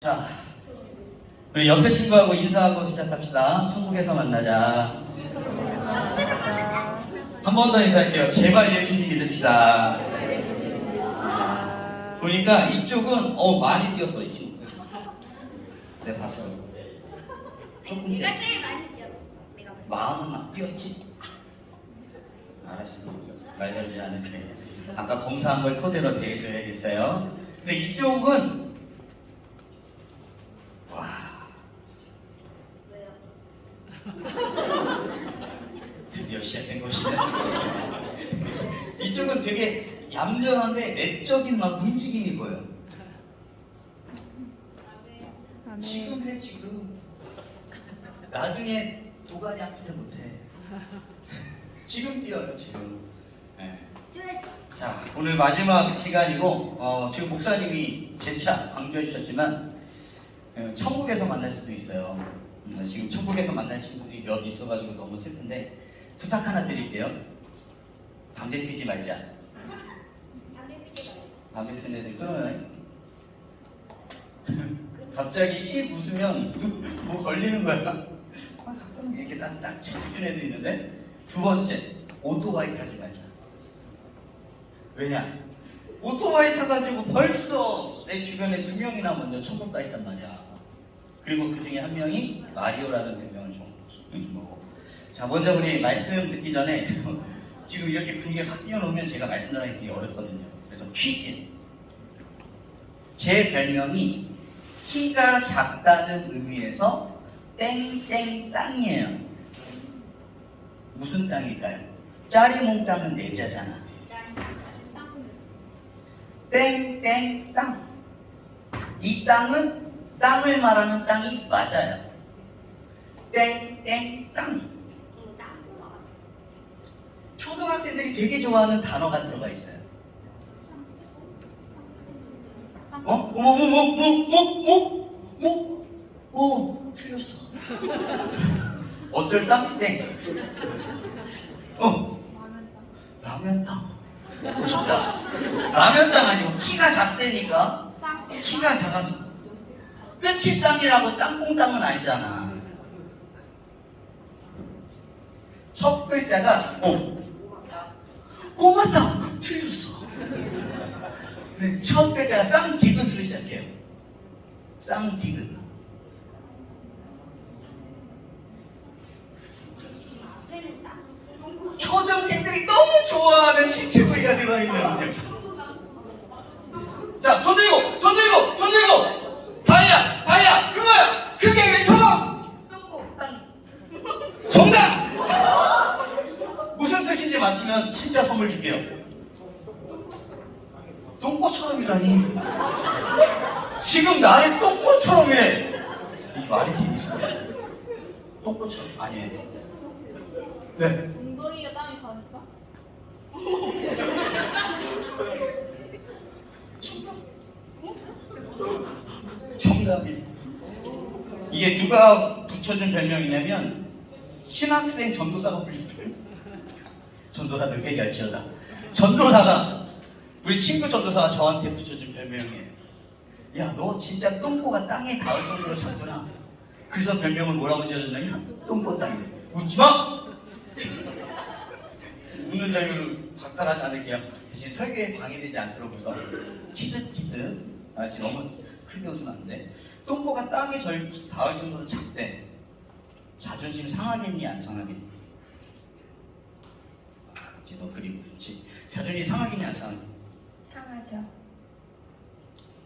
자, 우리 옆에 친구하고 인사하고 시작합시다. 천국에서 만나자. 한 번 더 인사할게요. 제발 예수님 믿읍시다. 보니까 이쪽은 많이 뛰었어, 이 친구. 내가 봤어. 조금 내가 제일 많이 뛰었어. 내가 마음은 막 뛰었지. 알았어. 말려주지 않을게. 아까 검사한 걸 토대로 대입을 해야겠어요. 근데 이쪽은 드디어 시작된 것이네. 이쪽은 되게 얌전한데 내적인 막 움직임이 보여. 지금 해, 지금. 나중에 도가니 아플 때 못해. 지금 뛰어요, 지금. 네. 자, 오늘 마지막 시간이고, 지금 목사님이 재차 강조해 주셨지만, 천국에서 만날 수도 있어요. 지금 천국에서 만날 친구들이 몇 있어가지고 너무 슬픈데, 부탁 하나 드릴게요. 담배 피지 말자. 담배 피는 애들 끊어요. 갑자기 씩 웃으면 뭐 걸리는 거야. 가끔 이렇게 딱 집힌 애들 있는데. 두 번째, 오토바이 타지 말자. 왜냐? 오토바이 타가지고 벌써 내 주변에 2명이나 먼저 천국 가 있단 말이야. 그리고 그 중에 한 명이 마리오라는 별명을 준 거고. 자, 먼저 우리 말씀 듣기 전에 지금 이렇게 분위기를 확 띄워놓으면 제가 말씀 전하기 되게 어렵거든요. 그래서 퀴즈. 제 별명이 키가 작다는 의미에서 땡땡 땅이에요. 무슨 땅일까요? 짜리몽땅은 내자잖아. 땡땡 땅. 이 땅은 땅을 말하는 땅이 맞아요. 땡땡 땅. 초등학생들이 되게 좋아하는 단어가 들어가 있어요. 틀렸어. 어쩔 땅? 땡. 라면 땅. 먹고 싶다. 라면 땅 아니고 키가 작다니까. 키가 작아서. 끝이 땅이라고 땅콩 땅은 아니잖아. 첫 글자가 맞다. 틀렸어. 첫 글자가 쌍디귿으로 시작해요. 쌍디귿. 초등생들이 너무 좋아하는 신체 부위가 들어있는. 자, 손 들고! 다이아! 그거야! 크게 외쳐봐! 정답! 무슨 뜻인지 맞추면 진짜 선물 줄게요. 똥꼬처럼이라니. 지금 나를 똥꼬처럼이래. 이게 말이 되겠어. 똥꼬처럼. 아니에요. 네. 엉덩이가 땀이 가니까? 정답이. 이게 누가 붙여준 별명이냐면 신학생 전도사가 불린 별명. 전도사들 회개할지어다. 전도사가 우리 친구 전도사가 저한테 붙여준 별명이에요. 야, 너 진짜 똥꼬가 땅에 닿을 정도로 작구나. 그래서 별명을 뭐라고 지어줬냐면 똥꼬 땅이래. 웃지마! 웃는 장면을 박탈하지 않을게요. 대신 설교에 방해되지 않도록 해서 키득 알았지? 너무 크게 웃으면 안 돼. 똥꼬가 땅에 닿을 정도로 작대. 자존심 상하겠니 안 상하겠니? 그렇지, 너 그림 그렇지. 자존심 상하겠니 안 상하겠니? 상하죠.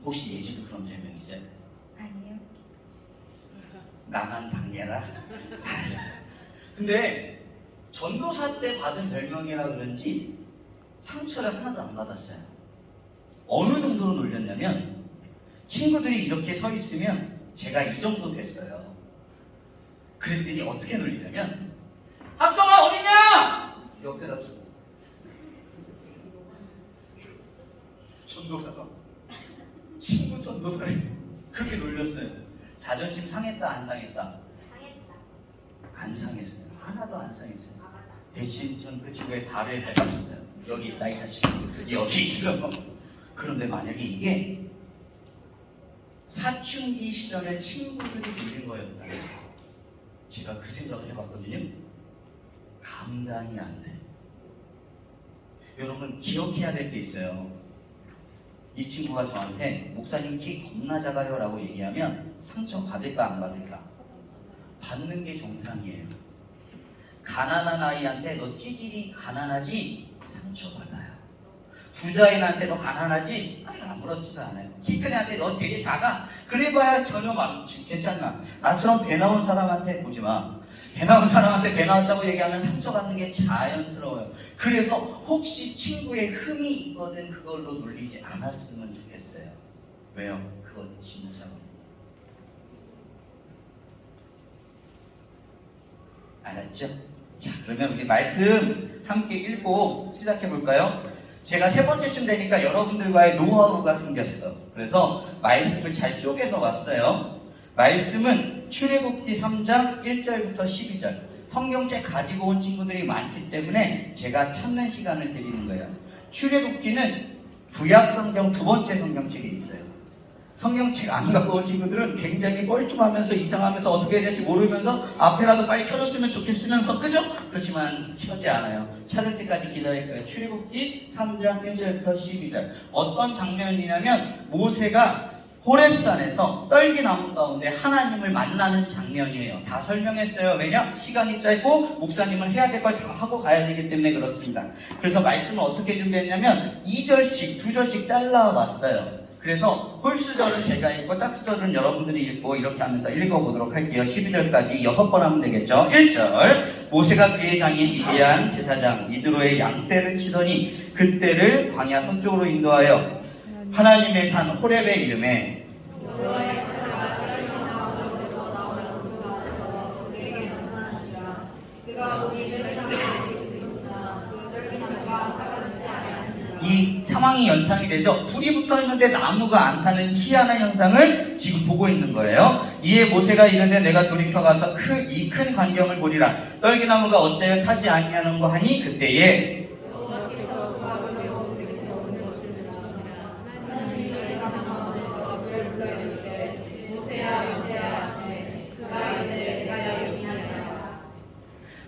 혹시 예지도 그런 별명 있어요? 아니요. 나만 당해라. 근데 전도사 때 받은 별명이라 그런지 상처를 하나도 안 받았어요. 어느 정도로 놀렸냐면 친구들이 이렇게 서 있으면 제가 이 정도 됐어요. 그랬더니 어떻게 놀리냐면 학성아 어디냐? 옆에다 두고 전도사가 친구 전도사를 그렇게 놀렸어요. 자존심 상했다 안 상했다? 상했다. 안 상했어요. 하나도 안 상했어요. 대신 전 그 친구의 발을 밟았어요. 여기 있다 이 자식. 여기 있어. 그런데 만약에 이게 사춘기 시절에 친구들이 밀린 거였다. 제가 그 생각을 해봤거든요. 감당이 안 돼. 여러분 기억해야 될 게 있어요. 이 친구가 저한테 목사님 키 겁나 작아요 라고 얘기하면 상처 받을까 안 받을까? 받는 게 정상이에요. 가난한 아이한테 너 찌질이 가난하지? 상처받아요. 부자인한테 너 가난하지? 아니 아무렇지도 않아요. 키 큰 애한테 너 되게 작아? 그래봐야 전혀 괜찮나? 나처럼 배 나온 사람한테 보지마. 배 나온 사람한테 배 나왔다고 얘기하면 상처받는 게 자연스러워요. 그래서 혹시 친구의 흠이 있거든 그걸로 놀리지 않았으면 좋겠어요. 왜요? 그건 진짜거든요. 알았죠? 자, 그러면 우리 말씀 함께 읽고 시작해 볼까요? 제가 세 번째쯤 되니까 여러분들과의 노하우가 생겼어. 그래서 말씀을 잘 쪼개서 왔어요. 말씀은 출애굽기 3장 1절부터 12절. 성경책 가지고 온 친구들이 많기 때문에 제가 찾는 시간을 드리는 거예요. 출애굽기는 구약 성경 두 번째 성경책에 있어요. 성경책 안 갖고 온 친구들은 굉장히 뻘쭘하면서 이상하면서 어떻게 해야 될지 모르면서 앞에라도 빨리 켜줬으면 좋겠으면서 그죠? 그렇지만 켜지 않아요. 찾을 때까지 기다릴 거예요. 출애굽기 3장 1절부터 12절. 어떤 장면이냐면 모세가 호렙산에서 떨기나무 가운데 하나님을 만나는 장면이에요. 다 설명했어요. 왜냐? 시간이 짧고 목사님은 해야 될 걸 다 하고 가야 되기 때문에 그렇습니다. 그래서 말씀을 어떻게 준비했냐면 2절씩, 2절씩 잘라놨어요. 그래서 홀수절은 제가 읽고 짝수절은 여러분들이 읽고 이렇게 하면서 읽어보도록 할게요. 12절까지 6번 하면 되겠죠. 1절 모세가 그의 장인 미디안 제사장 이드로의 양떼를 치더니 그떼를 광야 서쪽으로 인도하여 하나님의 산 호렙의 이름에 이 상황이 연상이 되죠. 불이 붙어 있는데 나무가 안 타는 희한한 현상을 지금 보고 있는 거예요. 이에 모세가 이르되 내가 돌이켜 가서 이 큰 광경을 보리라. 떨기나무가 어찌하여 타지 아니하는고 하니 그때에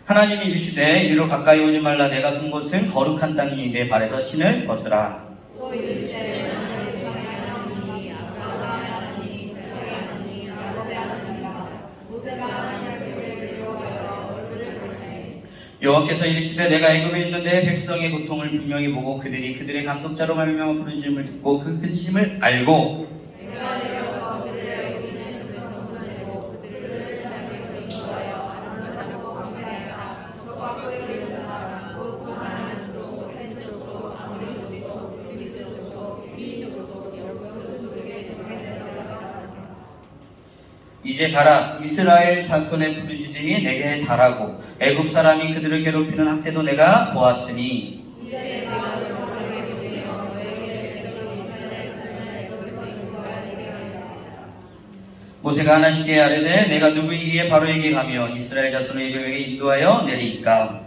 하나님이 이르시되 이리로 가까이 오지 말라. 내가 쓴 곳은 거룩한 땅이니 내 발에서 신을 벗으라. 여호와께서 이르시되 내가 애굽에 있는 내 백성의 고통을 분명히 보고 그들의 감독자로 말미암아 부르짖음을 듣고 그 근심을 알고 이제 가라. 이스라엘 자손의 부르짖음이 내게 달하고 애굽 사람이 그들을 괴롭히는 학대도 내가 보았으니 모세가 하나님께 아뢰되 내가 누구이기에 바로에게 가며 이스라엘 자손의 이름에게 인도하여 내리이까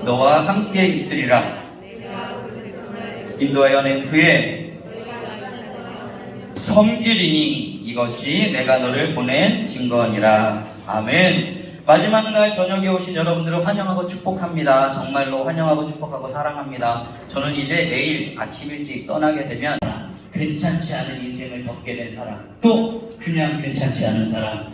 너와 함께 있으리라. 인도하여 낸 후에 섬기리니 이것이 내가 너를 보낸 증거니라. 아멘. 마지막 날 저녁에 오신 여러분들을 환영하고 축복합니다. 정말로 환영하고 축복하고 사랑합니다. 저는 이제 내일 아침 일찍 떠나게 되면 괜찮지 않은 인생을 겪게 된 사람, 또 그냥 괜찮지 않은 사람,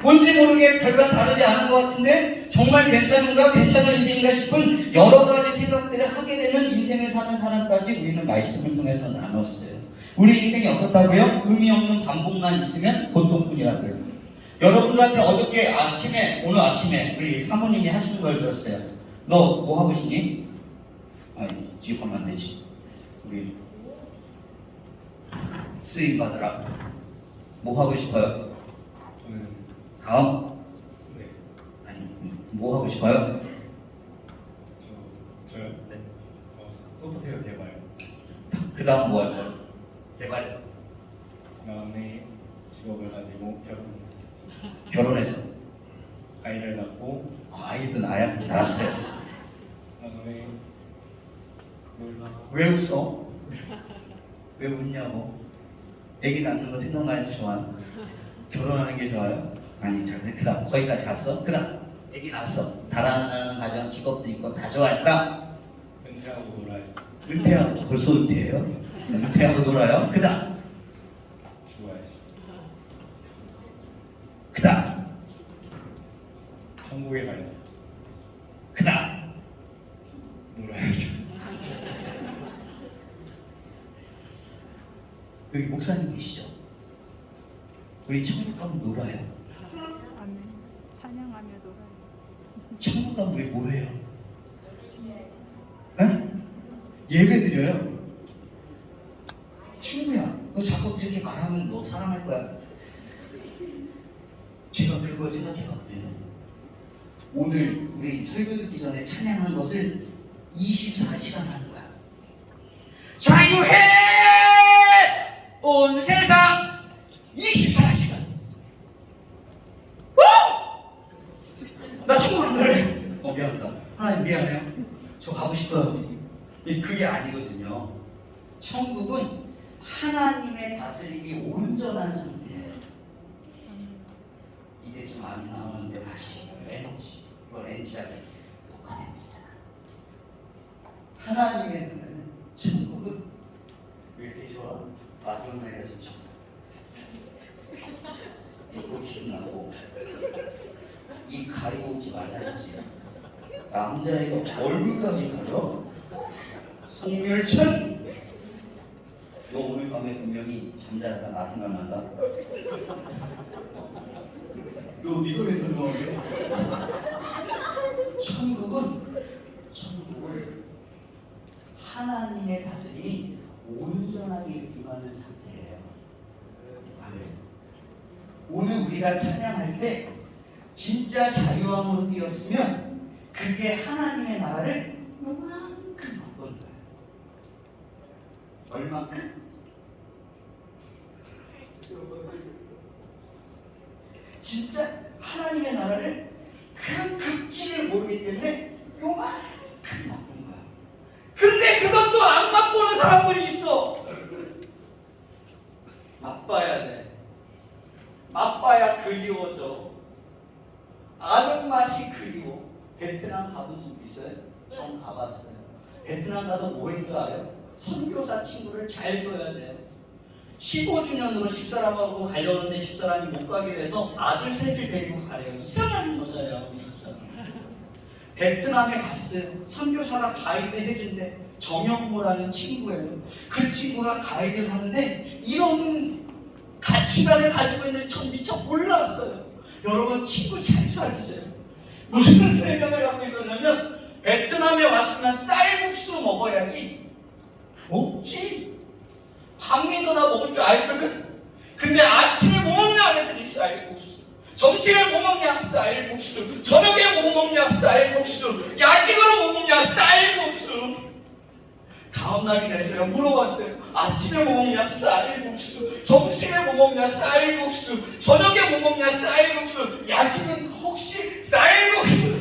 뭔지 모르게 별반 다르지 않은 것 같은데 정말 괜찮은가, 괜찮은 인생인가 싶은 여러 가지 생각들을 하게 되는 인생을 사는 사람까지 우리는 말씀을 통해서 나눴어요. 우리 인생이 어떻다고요? 의미 없는 반복만 있으면 고통뿐이라고요. 여러분들한테 오늘 아침에 우리 사모님이 하시는 걸 들었어요. 너 뭐 하고 싶니? 아니, 지금 하면 안 되지. 우리 쓰임 받으라. 뭐 하고 싶어요? 저는 다음? 네. 아니, 뭐 하고 싶어요? 저요? 네. 저 소프트웨어 개발. 그 다음 뭐 할 거예요? 개발해서. 그다음에 직업을 가지고 결혼해서. 아이를 낳고 아이도 낳았어요. 그다음에 놀다 왜 웃어? 왜 웃냐고? 애기 낳는 거 생각만 해도 좋아요? 결혼하는 게 좋아요? 아니, 자, 그다음 거기까지 갔어? 그다음 애기 낳았어. 달아나는 가정, 직업도 있고 다 좋아요. 그다음 은퇴하고 놀아야지. 은퇴하고 벌써 은퇴해요? 은퇴하고 놀아요? 그다음 죽어야지. 그다음 천국에 가야지. 그다음 놀아야지. 여기 목사님 계시죠? 우리 천국 가면 놀아요. 아멘. 찬양하며 놀아요. 천국 가면 우리 뭐 해요? 응? 예배 드려요. 친구야, 너 자꾸 그렇게 말하면 너 사랑할 거야. 제가 그걸 생각해봤거든요. 오늘 우리 설교 듣기 전에 찬양한 것을 24시간 하는 거야. 자유해! 온 세상 24시간. 나 천국 안 갈래. 미안하다. 하나님 미안해요. 저 가고 싶어요. 그게 아니거든요. 천국은 하나님의 다스림이 온전한 상태예요. 이때 좀 많이 나오는데 다시 에너지. 이걸 엔지라고 독한 에너지잖아. 하나님의 나라는 천국은 왜 이렇게 좋아? 마지막 날에 좋죠. 또 기억나고 이 가리고 웃지 말라 했지. 남자애가 얼굴까지 가려? 송멸천! 너 오늘 밤에 분명히 잠자다가 나 생각난다. 너 네가 왜 더 좋아하게? 천국은 하나님의 다스림이 온전하게 임하는 상태예요. 아멘. 오늘 우리가 찬양할 때 진짜 자유함으로 뛰었으면 그게 하나님의 나라를 요만큼 바꾼 거예요. 얼만큼? 진짜 하나님의 나라를 그 극치를 모르기 때문에 요만큼 바꾼 거야. 근데 그것도 안 맛보는 사람들이 있어. 맛봐야 돼. 맛봐야 그리워져. 아는 맛이 그리워. 베트남 가본 적 있어요? 전 가봤어요. 베트남 가서 뭐 했는 줄 알아요? 선교사 친구를 잘 둬야 돼요. 15주년으로 집사람하고 가려는데 집사람이 못 가게 돼서 아들 셋을 데리고 가래요. 이상한 여자야 우리 집사람. 베트남에 갔어요. 선교사가 가이드 해준대. 정영모라는 친구예요. 그 친구가 가이드를 하는데 이런 가치관을 가지고 있는지 전 미처 몰랐어요. 여러분 친구 잘 사귀세요. 무슨 생각을 갖고 있었냐면 베트남에 왔으면 쌀국수 먹어야지. 먹지. 밤미도 나 먹을 줄 알거든. 근데 아침에 뭐 먹냐 그랬더니 쌀국수. 점심에 뭐 먹냐 쌀국수. 저녁에 뭐 먹냐 쌀국수. 야식으로 뭐 먹냐 쌀국수. 다음날이 됐어요. 물어봤어요. 아침에 뭐 먹냐 쌀국수. 점심에 뭐 먹냐 쌀국수. 저녁에 뭐 먹냐 쌀국수. 야식은 혹시 쌀국수.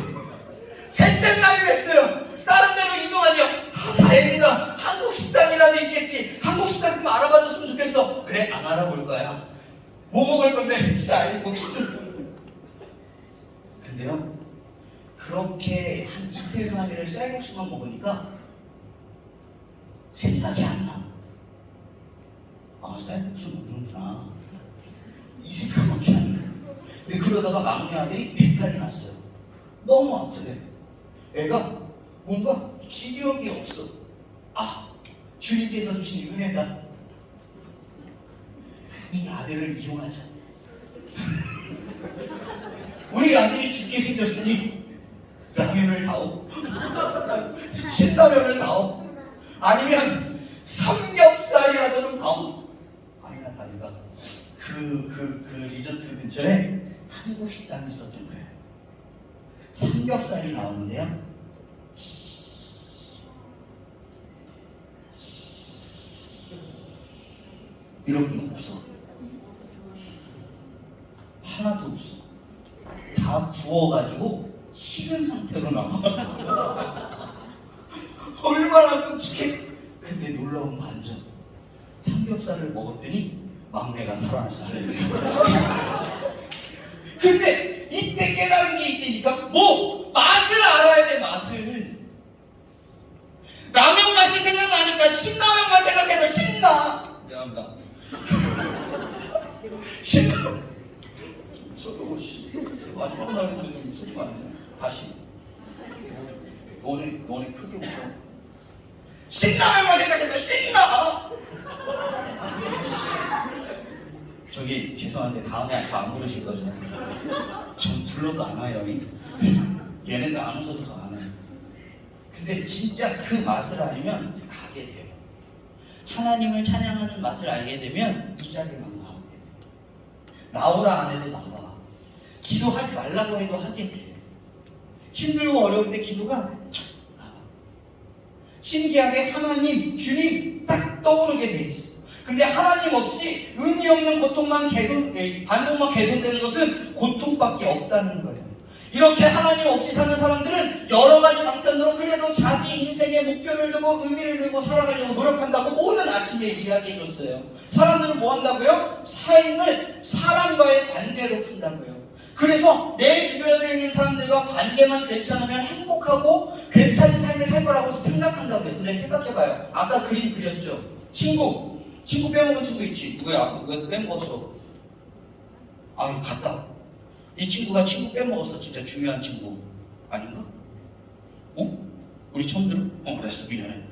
셋째 날이 됐어요. 다른 데로 이동하죠. 다행이다. 한국 식당이라도 있겠지. 한국 식당 좀 알아봐줬으면 좋겠어. 그래 안 알아볼 거야. 뭐 먹을 건데 쌀국수. 근데요 그렇게 한 이틀 3일을 쌀국수만 먹으니까 생각이 안 나. 아 쌀국수 먹는구나 이 생각밖에 안 나. 근데 그러다가 막내 아들이 배탈이 났어요. 너무 아프대. 애가 뭔가 기력이 없어. 아 주님께서 주신 은혜다. 이 아들을 이용하자. 우리 아들이 죽게 생겼으니 라면을 다오. 신라면을 다오. 아니면 삼겹살이라도 좀 다오. 아니나 다를까 그 리조트 근처에 한국 식당이 있었던 거예요. 삼겹살이 나오는데요 이런 게 없어. 하나도 없어. 다 구워가지고 식은 상태로 나와. 얼마나 끔찍해. 근데 놀라운 반전. 삼겹살을 먹었더니 막내가 살아났어. 할렐루야. 근데 이때 깨달은 게 있다니까. 뭐 맛을 알아야 돼. 맛을. 라면 맛이 생각나니까 신라면만 생각해도 신나. 미안합니다. 신나. 무서워. 마지막 날인데 좀 무슨 거 아니야? 다시. 너네 크게 웃어. 신라면만 생각해도 신나. 저기 죄송한데 다음에 저 안 부르실 거죠? 전 불러도 안 와요. 얘네들 안 웃어도 저 안 와요. 근데 진짜 그 맛을 알면 가게 돼요. 하나님을 찬양하는 맛을 알게 되면 이 자리에 막 나오게 돼요. 나오라 안 해도 나와. 기도하지 말라고 해도 하게 돼. 힘들고 어려울 때 기도가 나와. 신기하게 하나님, 주님 딱 떠오르게 돼 있어. 근데 하나님 없이 의미 없는 고통만 반복만 계속되는 것은 고통밖에 없다는 거예요. 이렇게 하나님 없이 사는 사람들은 여러 가지 방편으로 그래도 자기 인생의 목표를 두고 의미를 두고 살아가려고 노력한다고 오늘 아침에 이야기해 줬어요. 사람들은 뭐 한다고요? 삶을 사람과의 관계로 푼다고요. 그래서 내 주변에 있는 사람들과 관계만 괜찮으면 행복하고 괜찮은 삶을 살 거라고 생각한다고요. 근데 생각해봐요. 아까 그림 그렸죠? 친구 빼먹은 친구 있지? 누구야? 누가 빼먹었어? 아, 갔다. 이 친구가 친구 빼먹었어. 진짜 중요한 친구 아닌가? 어? 우리 처음 들어? 그랬어. 미안해.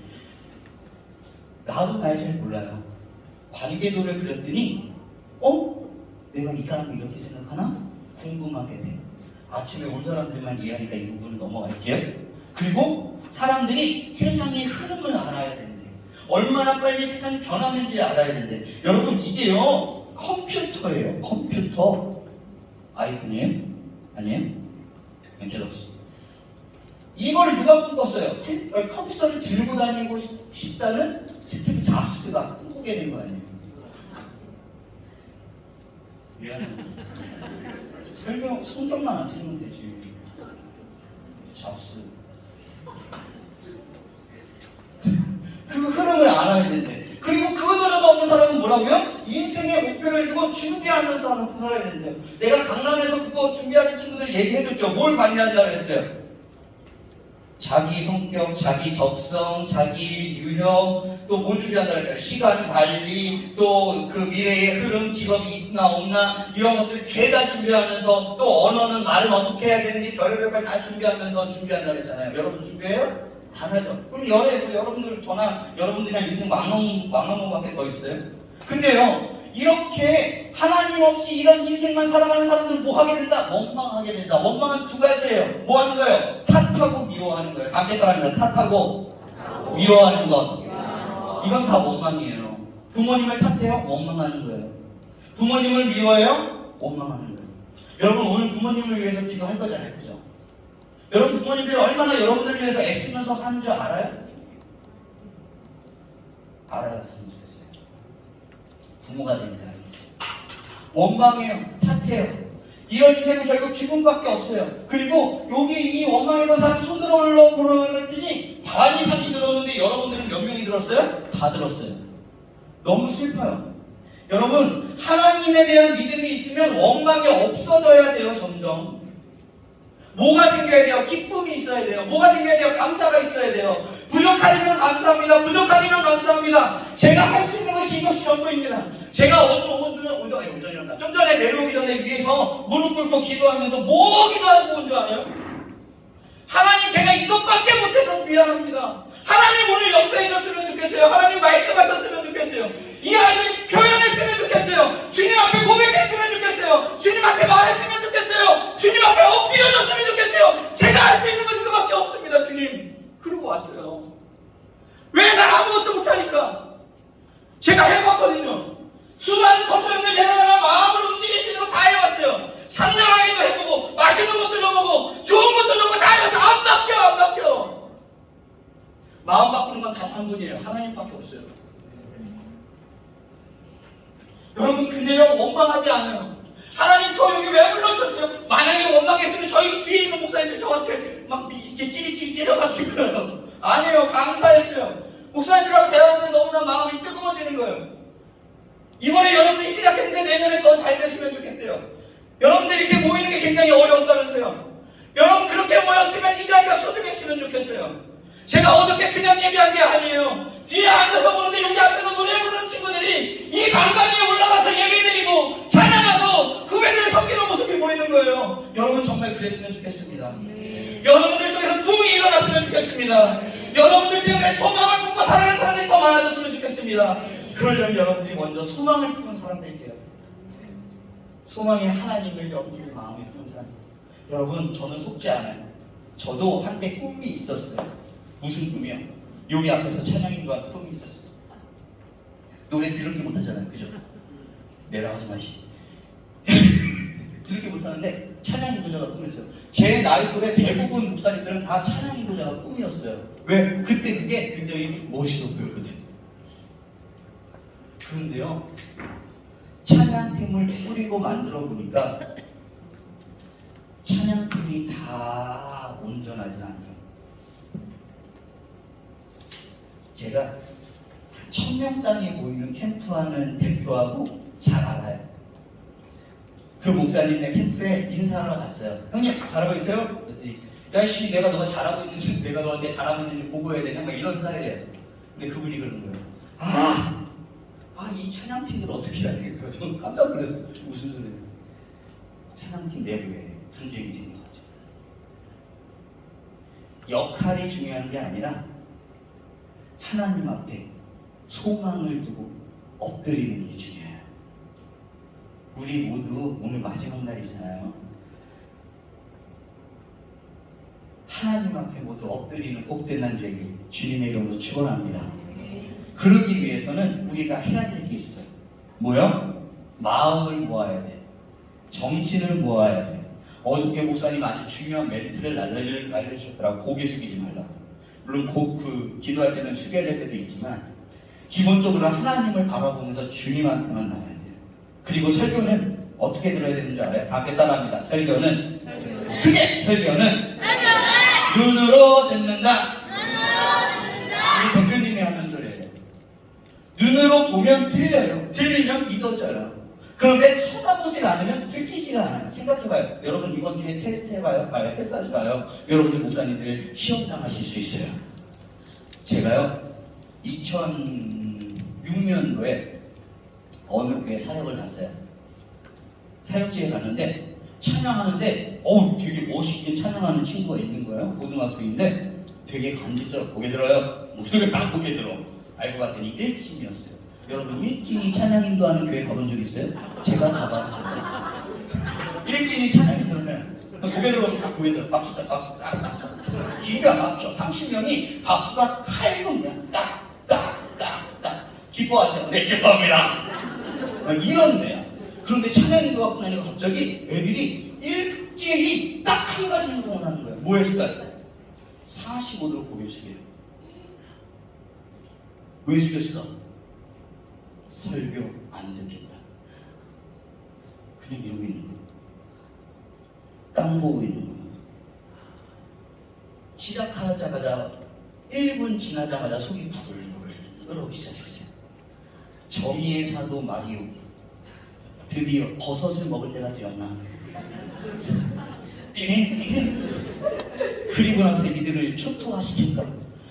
나도 날 잘 몰라요. 관계도를 그렸더니 내가 이 사람을 이렇게 생각하나? 궁금하게 돼. 아침에 온 사람들만 이해하니까 이 부분을 넘어갈게요. 그리고 사람들이 세상의 흐름을 알아야 된대. 얼마나 빨리 세상이 변하는지 알아야 된대. 여러분 이게요 컴퓨터예요. 컴퓨터. 아이폰이에요? 아니에요? 갤럭시. 이걸 누가 꿈꿨어요? 컴퓨터를 들고 다니고 싶다는 스티브 잡스가 꿈꾸게 된 거 아니에요? 미안해. 성경만 안 틀리면 되지. 잡스. 그 흐름을 알아야 된대. 그리고 그거조차도 없는 사람은 뭐라고요? 인생의 목표를 두고 준비하면서 살아야 된대요. 내가 강남에서 그거 준비하는 친구들 얘기해줬죠. 뭘 관리한다고 했어요? 자기 성격, 자기 적성, 자기 유형, 또 뭘 준비한다고 했어요? 시간 관리, 또 그 미래의 흐름, 직업이 있나 없나 이런 것들 죄다 준비하면서 또 언어는 말은 어떻게 해야 되는지 별의별 걸 다 준비하면서 준비한다고 했잖아요. 여러분 준비해요? 안 하죠. 그럼 여러분들 여러분들이랑 인생 망원밖에 더 있어요? 근데요 이렇게 하나님 없이 이런 인생만 살아가는 사람들은 뭐 하게 된다? 원망하게 된다. 원망은 두 가지예요. 뭐 하는 거예요? 탓하고 미워하는 거예요. 담배가랍니다. 탓하고 미워하는 것. 이건 다 원망이에요. 부모님을 탓해요? 원망하는 거예요. 부모님을 미워해요? 원망하는 거예요. 여러분 오늘 부모님을 위해서 기도할 거잖아요. 그죠? 여러분 부모님들이 얼마나 여러분들을 위해서 애쓰면서 사는 줄 알아요? 알았으면 좋겠어요. 부모가 되니까 알겠어요. 원망해요. 탓해요. 이런 인생은 결국 죽음밖에 없어요. 그리고 여기 이 원망해본 사람 손 들어올려 그랬더니 반 이상이 들었는데 여러분들은 몇 명이 들었어요? 다 들었어요. 너무 슬퍼요. 여러분 하나님에 대한 믿음이 있으면 원망이 없어져야 돼요. 점점. 뭐가 생겨야 돼요? 기쁨이 있어야 돼요. 뭐가 생겨야 돼요? 감사가 있어야 돼요. 부족하지만 감사합니다. 부족하지만 감사합니다. 제가 할 수 있는 것이 이것이 전부입니다. 제가 좀 전에 내려오기 전에 위에서 무릎 꿇고 기도하면서 뭐 기도하고 온 줄 알아요? 하나님 제가 이것밖에 못해서 미안합니다. 하나님 오늘 역사해줬으면 좋겠어요. 하나님 말씀하셨으면 좋겠어요. 이 아이들이 표현했으면 좋겠어요. 주님 앞에 고백했으면 좋겠어요. 주님 앞에 말했으면 좋겠어요. 주님 앞에 엎드려줬으면 좋겠어요. 제가 할 수 있는 건 이거밖에 없습니다. 주님. 그러고 왔어요. 왜 난 아무것도 못하니까? 제가 해봤거든요. 수많은 청소년들 데려다가 마음으로 움직일 수 있는 거 다 해봤어요. 상냥하게도 해보고 맛있는 것도 줘보고 좋은 것도 줘보고 다 해봤어요. 안 바뀌어. 마음 바꾸는 건 단 한 분이에요. 하나님밖에 없어요. 여러분 근데요 원망하지 않아요. 하나님 저 여기 왜 불러주셨어요? 만약에 원망했으면 저희 뒤에 있는 목사님들 저한테 막 이렇게 찌릿찌릿 찌려갔을 거예요. 아니에요. 감사했어요. 목사님들하고 대화하는데 너무나 마음이 뜨거워지는 거예요. 이번에 여러분들이 시작했는데 내년에 더 잘 됐으면 좋겠대요. 여러분들이 이렇게 모이는 게 굉장히 어려웠다면서요. 여러분 그렇게 모였으면 이 자리가 소중했으면 좋겠어요. 제가 어저께 그냥 예배한 게 아니에요. 뒤에 앉아서 보는데 여기 앞에서 노래 부르는 친구들이 이 강단 위에 올라가서 예배드리고 찬양하고 후배들을 섬기는 모습이 보이는 거예요. 여러분 정말 그랬으면 좋겠습니다. 여러분들 쪽에서 둥이 일어났으면 좋겠습니다. 여러분들 때문에 소망을 품고 살아가는 사람들이 더 많아졌으면 좋겠습니다. 그러려면 여러분들이 먼저 소망을 품은 사람들이 되어야 돼요. 소망의 하나님을 여러분들 마음에 품은 사람들. 여러분 저는 속지 않아요. 저도 한때 꿈이 있었어요. 무슨 꿈이요? 여기 앞에서 찬양 인도하는 꿈이 있었어요. 노래 들었기 못하잖아요, 그죠? 내려가지 마시. 들었기 못하는데 찬양 인도자가 꿈이었어요. 제 나이 또래 대부분 목사님들은 다 찬양 인도자가 꿈이었어요. 왜? 그때 그게 굉장히 멋있어 보였거든. 그런데요, 찬양팀을 꾸리고 만들어 보니까 찬양팀이 다 온전하진 않더라고요. 제가 한 1000명 단위에 모이는 캠프하는 대표하고 잘 알아요. 그 목사님네 캠프에 인사하러 갔어요. 형님 잘하고 있어요? 그랬더니 야씨 내가 너가 잘하고 있는지 내가 너한테 잘하고 있는지 보고해야 되냐? 막 이런 사이에요. 근데 그분이 그러는 거예요. 이 찬양팀들 어떻게 해야 되겠어요? 저는 깜짝 놀랐어요. 무슨 소리예요? 찬양팀 내부에 분쟁이 생겨가지고 역할이 중요한 게 아니라 하나님 앞에 소망을 두고 엎드리는 게 중요해요. 우리 모두 오늘 마지막 날이잖아요. 하나님 앞에 모두 엎드리는 복된 날 되기 주님의 이름으로 축원합니다. 그러기 위해서는 우리가 해야 될 게 있어요. 뭐요? 마음을 모아야 돼. 정신을 모아야 돼. 어저께 목사님 아주 중요한 멘트를 알려주셨더라고. 고개 숙이지 말라고. 물론 기도할 때는 숙여야 될 때도 있지만 기본적으로 하나님을 바라보면서 주님한테만 나가야 돼요. 그리고 설교는 어떻게 들어야 되는 줄 알아요? 다 따라합니다. 설교는 눈으로 듣는다. 우리 대표님이 하는 소리예요. 눈으로 보면 들려요. 들리면 믿어져요. 그런데 쳐다보질 않으면 들리지가 않아요. 생각해봐요. 여러분 이번 주에 테스트 해봐요. 테스트하지 마요. 여러분들 목사님들 시험 당하실 수 있어요. 제가요 2006년도에 어느 교회 사역을 갔어요. 사역지에 갔는데 찬양하는데 되게 멋있게 찬양하는 친구가 있는 거예요. 고등학생인데 되게 간지스럽고 고개 들어요. 목소리가 딱 고개 들어. 알고 봤더니 일진이었어요. 여러분 일진이 찬양 인도하는 교회 가본 적 있어요? 제가 가봤어요. 일진이 찬양 인도하면 고개 들어오면 다 고개 들어. 박수 딱. 기가 막혀. 30명이 박수가 칼군 그냥 딱. 기뻐하세요. 네 기뻐합니다. 이런 데야. 그런데 찬양 인도가 끝나니까 갑자기 애들이 일제히 딱 한 가지 행동을 하는 거예요. 뭐였을까요? 45도로 고개를 숙여요. 왜 숙였을까? 설교 안 듣겠다. 그냥 이러고 있는 거예요. 땅 보고 있는 거예요. 시작하자마자 1분 지나자마자 속이 부글부글 끓어오기 시작했어요. 정의의 사도 마리오 드디어 버섯을 먹을 때가 되었나? 띠링 그리고 나서 이들을 초토화시킬까?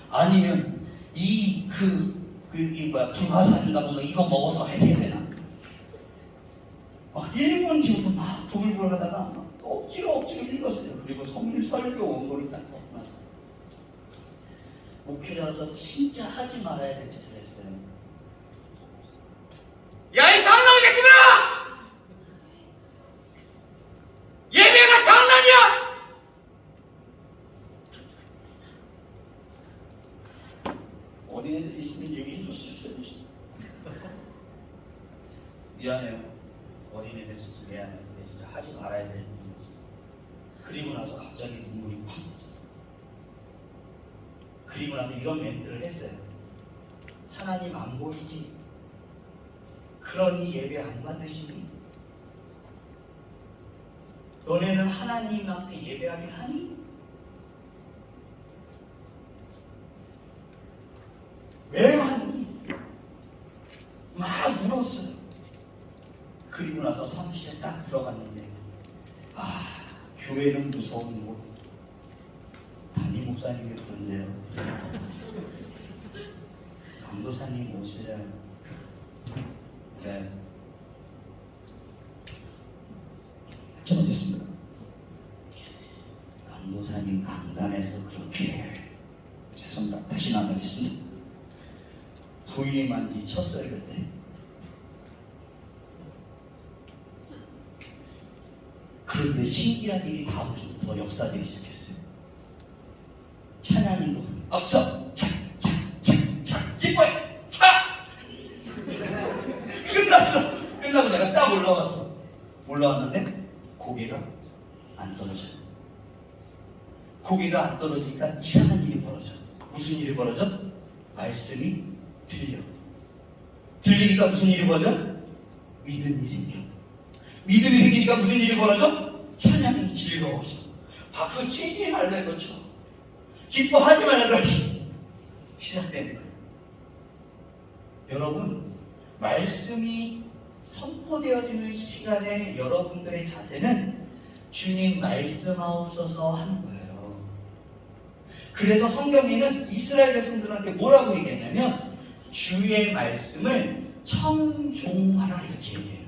아니면 불화산인가 뭔가 이거 먹어서 해야 되나? 1분 뒤부터 막 부글부글 하다가 막 억지로 읽었어요. 그리고 설교 원고를 딱 넣고 나서 목회자로서 진짜 하지 말아야 될 짓을 했어요. 야, 이 쌍놈 새끼들아! 예배가 장난이야! 어린애들이 있으면 얘기해 줬을 텐데. 미안해요. 어린애들 진짜 미안해요. 진짜 하지 말아야 될 일이었어. 그리고 나서 갑자기 눈물이 팍 터졌어. 그리고 나서 이런 멘트를 했어요. 하나님 안 보이지? 그러니 예배 안 받으시니? 너네는 하나님 앞에 예배하긴 하니? 왜 하니? 막 울었어요. 그리고 나서 사무실에 딱 들어갔는데 교회는 무서운 곳. 담임 목사님이 부른대요. 강도사님 오시래. 네. 잘못했습니다. 강도사님 강단에서 그렇게 죄송합니다. 다시 안 하겠습니다. 부임한지 쳤어요 그때. 그런데 신기한 일이 다음 주부터 역사되기 시작했어요. 찬양인도 악서 착착착착 기뻐요. 하! 끝나고 내가 딱 올라왔는데 고개가 안 떨어져요. 고개가 안 떨어지니까 이상한 일이 벌어져. 무슨 일이 벌어져? 말씀이 들리니까 무슨 일이 벌어져? 믿음이 생겨. 믿음이 생기니까 무슨 일이 벌어져? 찬양이 즐거워져. 박수 치지 말래도 쳐. 기뻐하지 말래도 시작되는 거예요. 여러분, 말씀이 선포되어지는 시간에 여러분들의 자세는 주님 말씀하옵소서 하는 거예요. 그래서 성경에는 이스라엘 백성들한테 뭐라고 얘기했냐면 주의 말씀을 청종하라 이렇게 얘기해요.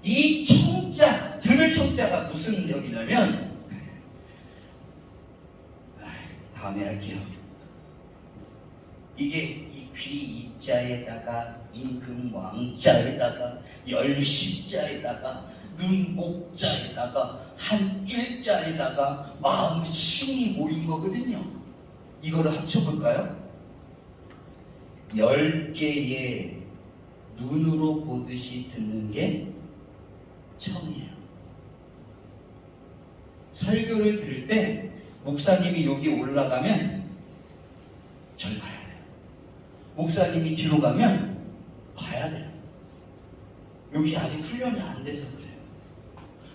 이 청자, 들을 청자가 무슨 격이냐면 다음에 할게요. 이게 이 귀 이자에다가 임금 왕자에다가 열십자에다가 눈 목자에다가 한 일자에다가 마음 신이 모인 거거든요. 이거를 합쳐볼까요? 10개의 눈으로 보듯이 듣는 게 청이에요. 설교를 들을 때 목사님이 여기 올라가면 절 봐야 돼요. 목사님이 뒤로 가면 봐야 돼요. 여기 아직 훈련이 안 돼서 그래요.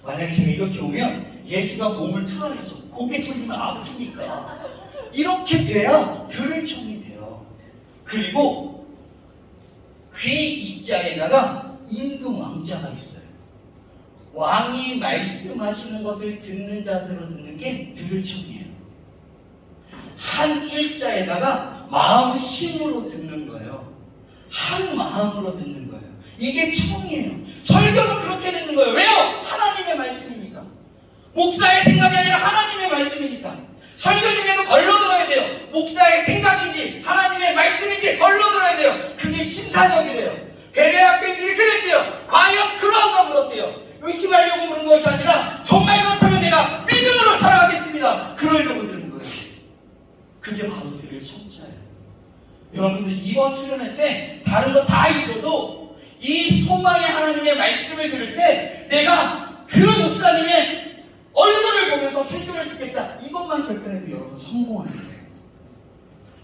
만약에 제가 이렇게 오면 예주가 몸을 틀어내서 고개 돌리면 아프니까 이렇게 돼야 들을 청이 돼요. 그리고 귀 이자에다가 임금 왕자가 있어요. 왕이 말씀하시는 것을 듣는 자세로 듣는 게 들을 청이에요. 한 일자에다가 마음 심으로 듣는 거예요. 한 마음으로 듣는 거예요. 이게 청이에요. 설교도 그렇게 듣는 거예요. 왜요? 하나님의 말씀이니까. 목사의 생각이 아니라 하나님의 말씀이니까. 설교 중에도 걸러 들어야 돼요. 목사의 생각인지 하나님의 말씀인지 걸러 들어야 돼요. 그게 심사적이래요. 베레학교인들이 그랬대요. 과연 그런가 물었대요. 의심하려고 그런 것이 아니라 정말 그렇다면 내가 믿음으로 살아가겠습니다. 그러려고 들은 거예요. 그게 바로 들을 청자예요. 여러분들 이번 수련회 때 다른 거 다 잊어도 이 소망의 하나님의 말씀을 들을 때 내가 그 목사님의 얼굴을 보면서 설교를 듣겠다. 이것만 결단해도 여러분 성공하는 거예요.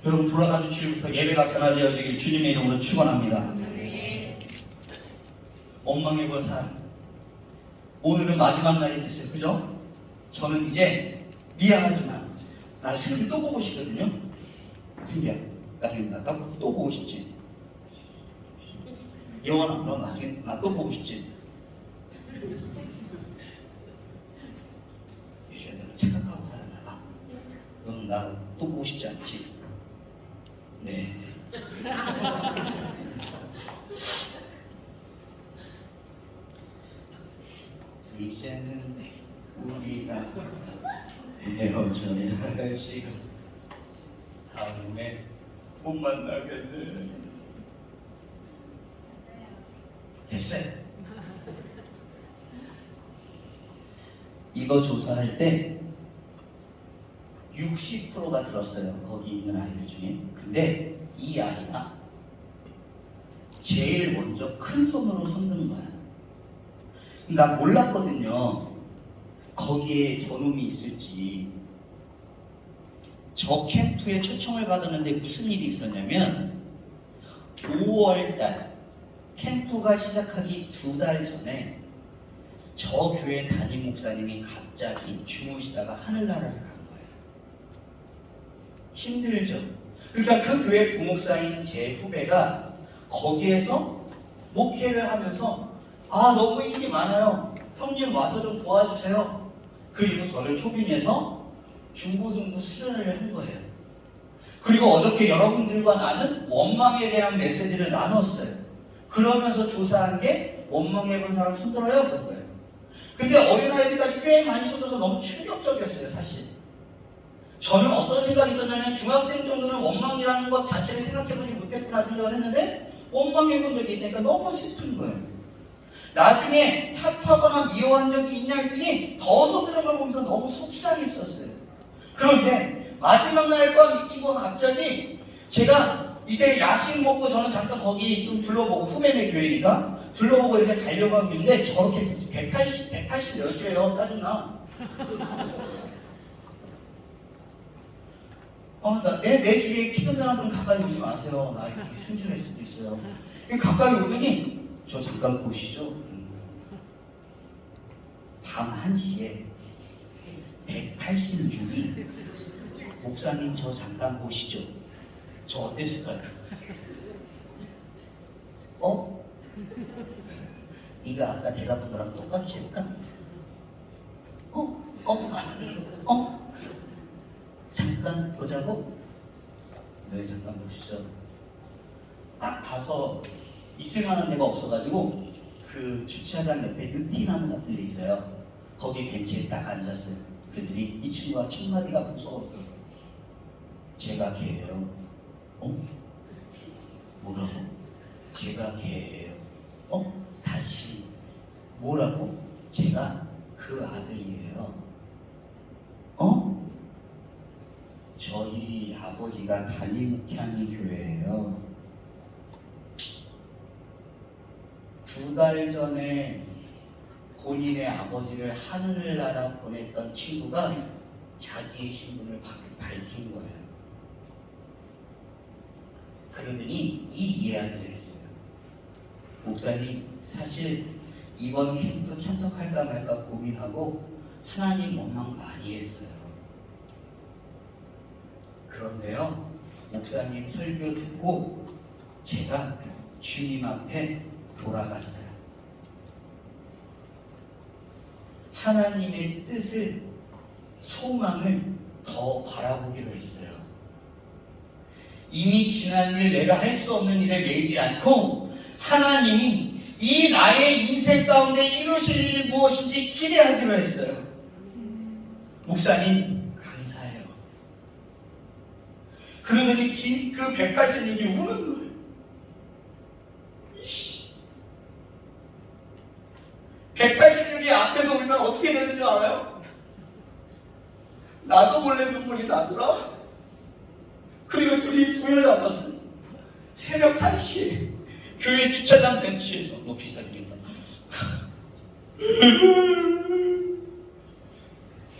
여러분 돌아가는 주일부터 예배가 변화되어지길 주님의 이름으로 축원합니다. 원망해본 사람 오늘은 마지막 날이 됐어요. 그죠? 저는 이제 미안하지만 나 승기 또 보고 싶거든요. 승기야 나 또 보고 싶지? 영원아 너 나중에 나 또 보고 싶지? 예수야 내가 착각하고 살았나 봐. 넌 나 또 보고 싶지 않지? 네. 이제는 우리가 헤어져야 할 시간. 다음에 못 만나겠네. 됐어요. 이거 조사할 때 60%가 들었어요. 거기 있는 아이들 중에. 근데 이 아이가 제일 먼저 큰 손으로 손든 거야. 나 몰랐거든요. 거기에 저놈이 있을지. 저 캠프에 초청을 받았는데 무슨 일이 있었냐면 5월달 캠프가 시작하기 2달 전에 저 교회 담임 목사님이 갑자기 주무시다가 하늘나라를 간 거예요. 힘들죠. 그러니까 그 교회 부목사인 제 후배가 거기에서 목회를 하면서 너무 일이 많아요. 형님 와서 좀 도와주세요. 그리고 저를 초빙해서 중고등부 수련을 한 거예요. 그리고 어저께 여러분들과 나는 원망에 대한 메시지를 나눴어요. 그러면서 조사한 게 원망해본 사람 손들어요 그거예요. 근데 어린아이들까지 꽤 많이 손들어서 너무 충격적이었어요 사실. 저는 어떤 생각이 있었냐면 중학생 정도는 원망이라는 것 자체를 생각해보지 못했구나 생각을 했는데 원망해본 적이 있으니까 너무 슬픈 거예요. 나중에 탓하거나 미워한 적이 있냐 했더니 더 손드는 걸 보면서 너무 속상했었어요. 그런데 마지막 날 밤 이 친구가 갑자기 제가 이제 야식 먹고 저는 잠깐 거기 좀 둘러보고 후메네 교회니까 둘러보고 이렇게 가려고 하고 있는데 저렇게 180 몇이에요. 짜증나. 내 주위에 키 큰 사람들은 가까이 오지 마세요. 나 이렇게 승진할 수도 있어요. 가까이 오더니 저 잠깐 보시죠. 밤 1시에 186이 목사님 저 잠깐 보시죠. 저 어땠을까요? 네가 아까 대답한 거랑 똑같이 했까? 잠깐 보자고? 네 잠깐 보시죠. 딱 봐서 있을 만한 데가 없어가지고 그 주차장 옆에 느티나무 같은 데 있어요. 거기 벤치에 딱 앉았어요. 그랬더니 이 친구가 첫 마디가 무서웠어. 제가 걔예요. 뭐라고? 제가 걔예요. 다시 뭐라고? 제가 그 아들이에요. 저희 아버지가 담임 목회하는 교회예요. 2달 전에 본인의 아버지를 하늘나라 보냈던 친구가 자기의 신분을 밝힌 거예요. 그러더니 이 이야기를 했어요. 목사님, 사실 이번 캠프 참석할까 말까 고민하고 하나님 원망 많이 했어요. 그런데요, 목사님 설교 듣고 제가 주님 앞에 돌아갔어요. 하나님의 뜻을, 소망을 더 바라보기로 했어요. 이미 지난 일, 내가 할 수 없는 일에 매이지 않고 하나님이 이 나의 인생 가운데 이루실 일이 무엇인지 기대하기로 했어요. 목사님 감사해요. 그러더니 그 186이 우는 거예요. 186이 앞에서 울면 어떻게 되는 줄 알아요? 나도 몰래 눈물이 나더라. 그리고 둘이 부여잡았어. 새벽 1시에 교회 주차장 벤치에서 높이 쌓이겠다.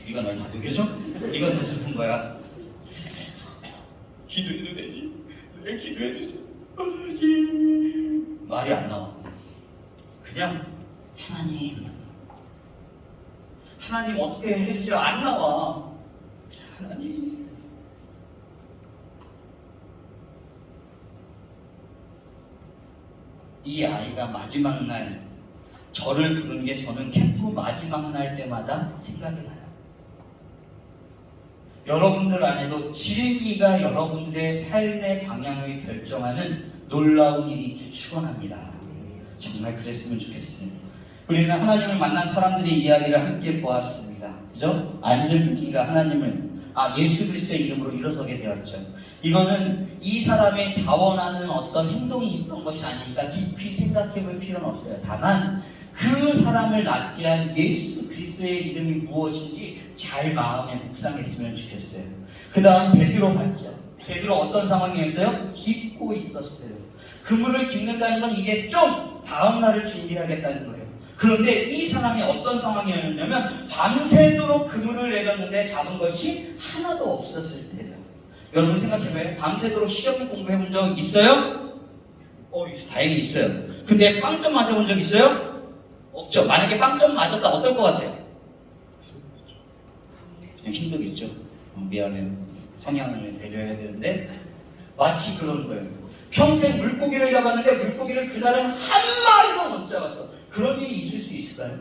네가 날 다독여줘? 네가 더 슬픈 거야. 기도해도 되니? 왜 기도해주세요? 말이 안 나와. 그냥 하나님 어떻게 해주세요? 안 나와. 하나님. 이 아이가 마지막 날 저를 부른 게 저는 캠프 마지막 날 때마다 생각이 나요. 여러분들 안에도 진리가 여러분들의 삶의 방향을 결정하는 놀라운 일이 있길 축원합니다. 정말 그랬으면 좋겠습니다. 우리는 하나님을 만난 사람들의 이야기를 함께 보았습니다. 그죠? 안전민이가 예수 그리스도의 이름으로 일어서게 되었죠. 이거는 이 사람의 자원하는 어떤 행동이 있던 것이 아니니까 깊이 생각해 볼 필요는 없어요. 다만 그 사람을 낫게 한 예수 그리스도의 이름이 무엇인지 잘 마음에 묵상했으면 좋겠어요. 그 다음 베드로 봤죠. 베드로 어떤 상황이었어요? 깁고 있었어요. 그물을 깁는다는 건 이게 좀 다음 날을 준비하겠다는 거예요. 그런데 이 사람이 어떤 상황이었냐면 밤새도록 그물을 내렸는데 잡은 것이 하나도 없었을 때예요. 여러분 생각해봐요. 밤새도록 시험 공부해본 적 있어요? 다행히 있어요. 근데 빵점 맞아본 적 있어요? 없죠. 만약에 빵점 맞았다 어떨 것 같아요? 그냥 힘들겠죠. 미안해요. 성향을 배려해야 되는데 마치 그런 거예요. 평생 물고기를 잡았는데 물고기를 그날은 한 마리도 못 잡았어. 그런 일이 있을 수 있을까요?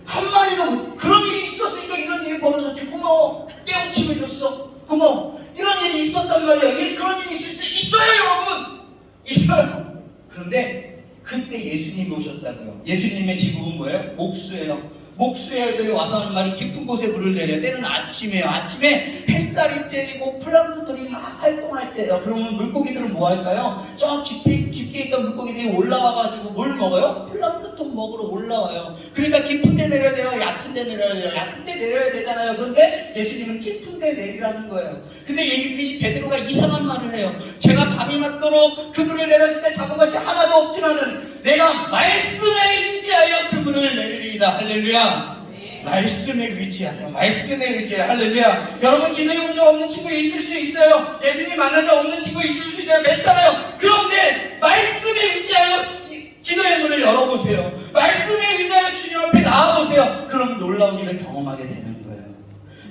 한 마리도 못, 그런 일이 있었으니까 이런 일이 벌어졌지. 고마워. 깨우침을 줬어. 고마워. 이런 일이 있었단 말이야. 그런 일이 있을 수 있어요, 여러분. 있어요. 그런데 그때 예수님이 오셨다고요. 예수님의 직업은 뭐예요? 목수예요. 목수의 애들이 와서 하는 말이 깊은 곳에 물을 내려. 때는 아침이에요. 아침에 햇살이 쬐고 플랑크톤이 막 활동할 때예요. 그러면 물고기들은 뭐 할까요? 저 깊게 있던 물고기들이 올라와가지고 뭘 먹어요? 플랑크톤 먹으러 올라와요. 그러니까 깊은 데 내려야 돼요? 얕은 데 내려야 돼요? 얕은 데 내려야 되잖아요. 그런데 예수님은 깊은 데 내리라는 거예요. 근데 이 베드로가 이상한 말을 해요. 제가 밤이 맞도록 그물을 내렸을 때 잡은 것이 하나도 없지만은 내가 말씀에 의지하여 그물을 내리리이다. 할렐루야. 말씀에 의지하여, 말씀에 의지하여. 할렐루야. 여러분 기도해 본 적 없는 친구 있을 수 있어요. 예수님 만난 적 없는 친구 있을 수 있어요. 괜찮아요. 그런데 말씀에 의지하여 기도의 문을 열어보세요. 말씀에 의지하여 주님 앞에 나와보세요. 그러면 놀라운 일을 경험하게 되는 거예요.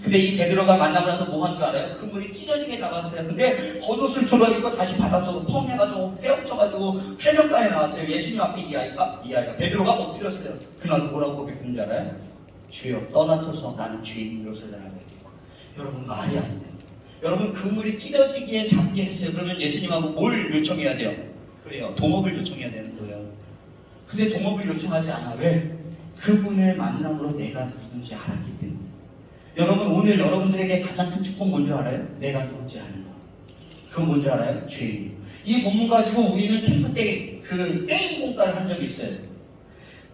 근데 이 베드로가 만나고 나서 뭐 한 줄 알아요? 그물이 찢어지게 잡았어요. 근데 겉옷을 졸라입고 다시 바닷속으로 펑 해가지고 헤엄쳐가지고 해변가에 나왔어요. 예수님 앞에 이 아이가 베드로가 엎드렸어요. 그러면서 뭐라고 고백했는 줄 알아요? 주여 떠나소서 나는 죄인으로서라는 얘기예요. 여러분 말이 안 돼요. 여러분 그물이 찢어지기에 잡게 했어요. 그러면 예수님하고 뭘 요청해야 돼요? 그래요. 동업을 요청해야 되는 거예요. 근데 동업을 요청하지 않아. 왜? 그분을 만남으로 내가 누군지 알았기 때문에. 여러분 오늘 여러분들에게 가장 큰 축복 뭔지 알아요? 내가 누군지 아는 거. 그건 뭔지 알아요? 죄인. 이 본문 가지고 우리는 캠프 때 그 게임 공과를 한 적이 있어요.